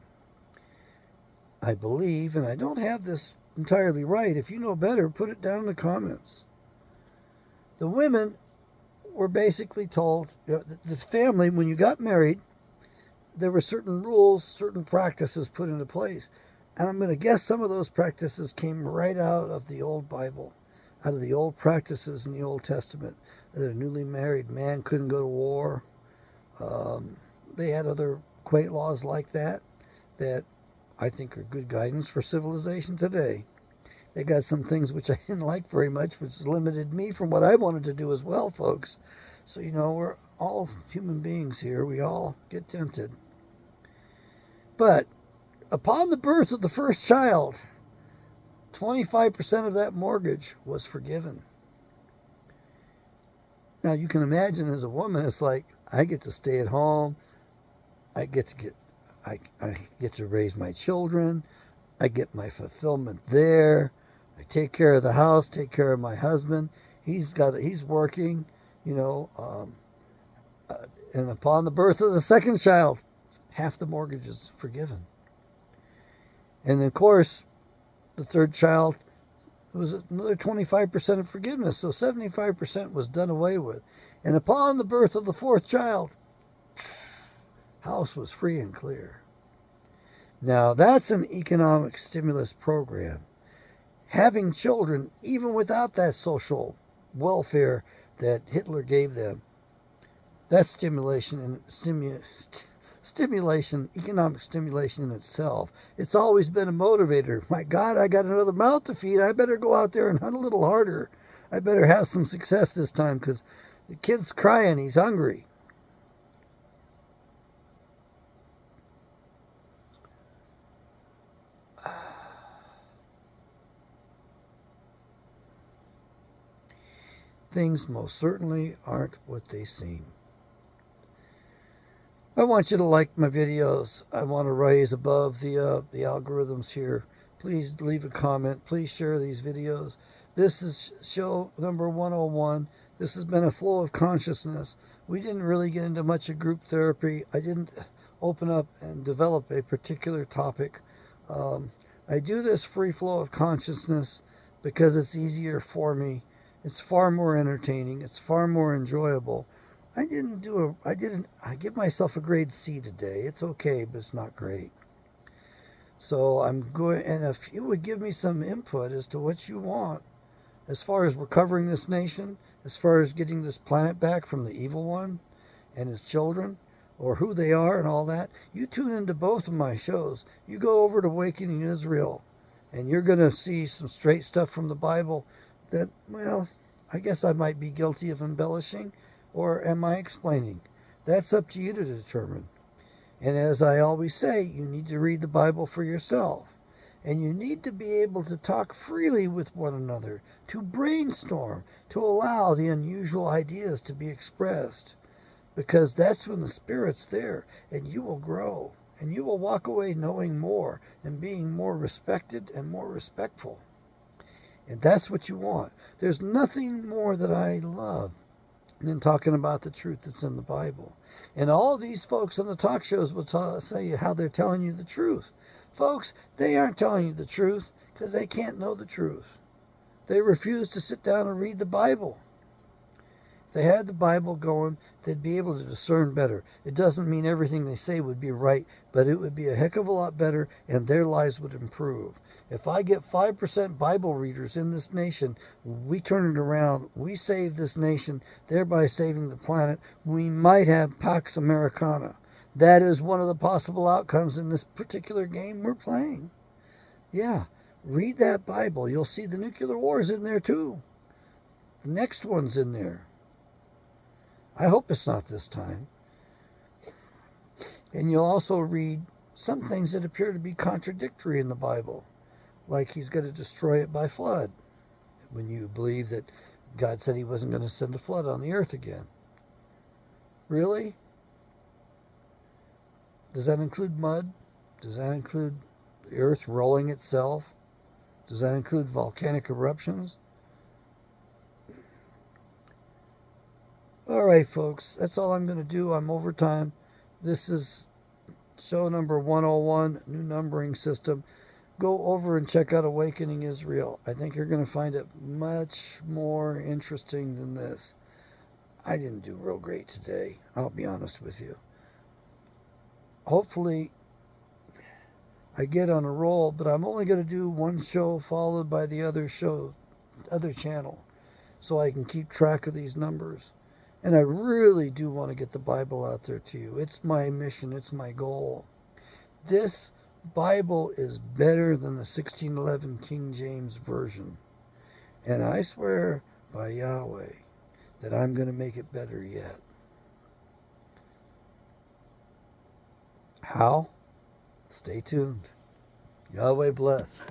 I believe, and I don't have this entirely right. If you know better, put it down in the comments. The women were basically told, the family, when you got married, there were certain rules, certain practices put into place. And I'm going to guess some of those practices came right out of the old Bible, out of the old practices in the Old Testament. That a newly married man couldn't go to war. They had other quaint laws like that I think are good guidance for civilization today. They got some things which I didn't like very much, which limited me from what I wanted to do as well, folks. So, we're all human beings here. We all get tempted. But upon the birth of the first child, 25% of that mortgage was forgiven. Now, you can imagine as a woman, it's like, I get to stay at home. I get to raise my children. I get my fulfillment there. I take care of the house, take care of my husband. He's working, and upon the birth of the second child, half the mortgage is forgiven. And of course, the third child, it was another 25% of forgiveness, so 75% was done away with. And upon the birth of the fourth child, house was free and clear. Now, that's an economic stimulus program. Having children, even without that social welfare that Hitler gave them, That's stimulation and stimulation, economic stimulation in itself. It's always been a motivator. My God, I got another mouth to feed. I better go out there and hunt a little harder. I better have some success this time because the kid's crying. He's hungry. Things most certainly aren't what they seem. I want you to like my videos. I want to rise above the algorithms here. Please leave a comment. Please share these videos. This is show number 101. This has been a flow of consciousness. We didn't really get into much of group therapy. I didn't open up and develop a particular topic. I do this free flow of consciousness because it's easier for me. It's far more entertaining. It's far more enjoyable. I give myself a grade C today. It's okay, but it's not great. So I'm going, and if you would give me some input as to what you want, as far as recovering this nation, as far as getting this planet back from the evil one and his children, or who they are and all that, you tune into both of my shows. You go over to Awakening Israel, and you're going to see some straight stuff from the Bible that, well, I guess I might be guilty of embellishing, or am I explaining? That's up to you to determine. And as I always say, you need to read the Bible for yourself. And you need to be able to talk freely with one another, to brainstorm, to allow the unusual ideas to be expressed. Because that's when the Spirit's there, and you will grow. And you will walk away knowing more and being more respected and more respectful. And that's what you want. There's nothing more that I love than talking about the truth that's in the Bible. And all these folks on the talk shows will say you how they're telling you the truth. Folks, they aren't telling you the truth because they can't know the truth. They refuse to sit down and read the Bible. If they had the Bible going, they'd be able to discern better. It doesn't mean everything they say would be right, but it would be a heck of a lot better and their lives would improve. If I get 5% Bible readers in this nation, we turn it around, we save this nation, thereby saving the planet, we might have Pax Americana. That is one of the possible outcomes in this particular game we're playing. Yeah, read that Bible. You'll see the nuclear wars in there too. The next one's in there. I hope it's not this time. And you'll also read some things that appear to be contradictory in the Bible. Like he's going to destroy it by flood, when you believe that God said he wasn't going to send a flood on the earth again. Really? Does that include mud? Does that include the earth rolling itself? Does that include volcanic eruptions? All right, folks, that's all I'm going to do. I'm over time. This is show number 101, new numbering system. Go over and check out Awakening Israel. I think you're going to find it much more interesting than this. I didn't do real great today, I'll be honest with you. Hopefully, I get on a roll, but I'm only going to do one show followed by the other channel, so I can keep track of these numbers. And I really do want to get the Bible out there to you. It's my mission. It's my goal. This Bible is better than the 1611 King James Version. And I swear by Yahweh that I'm going to make it better yet. How? Stay tuned. Yahweh bless.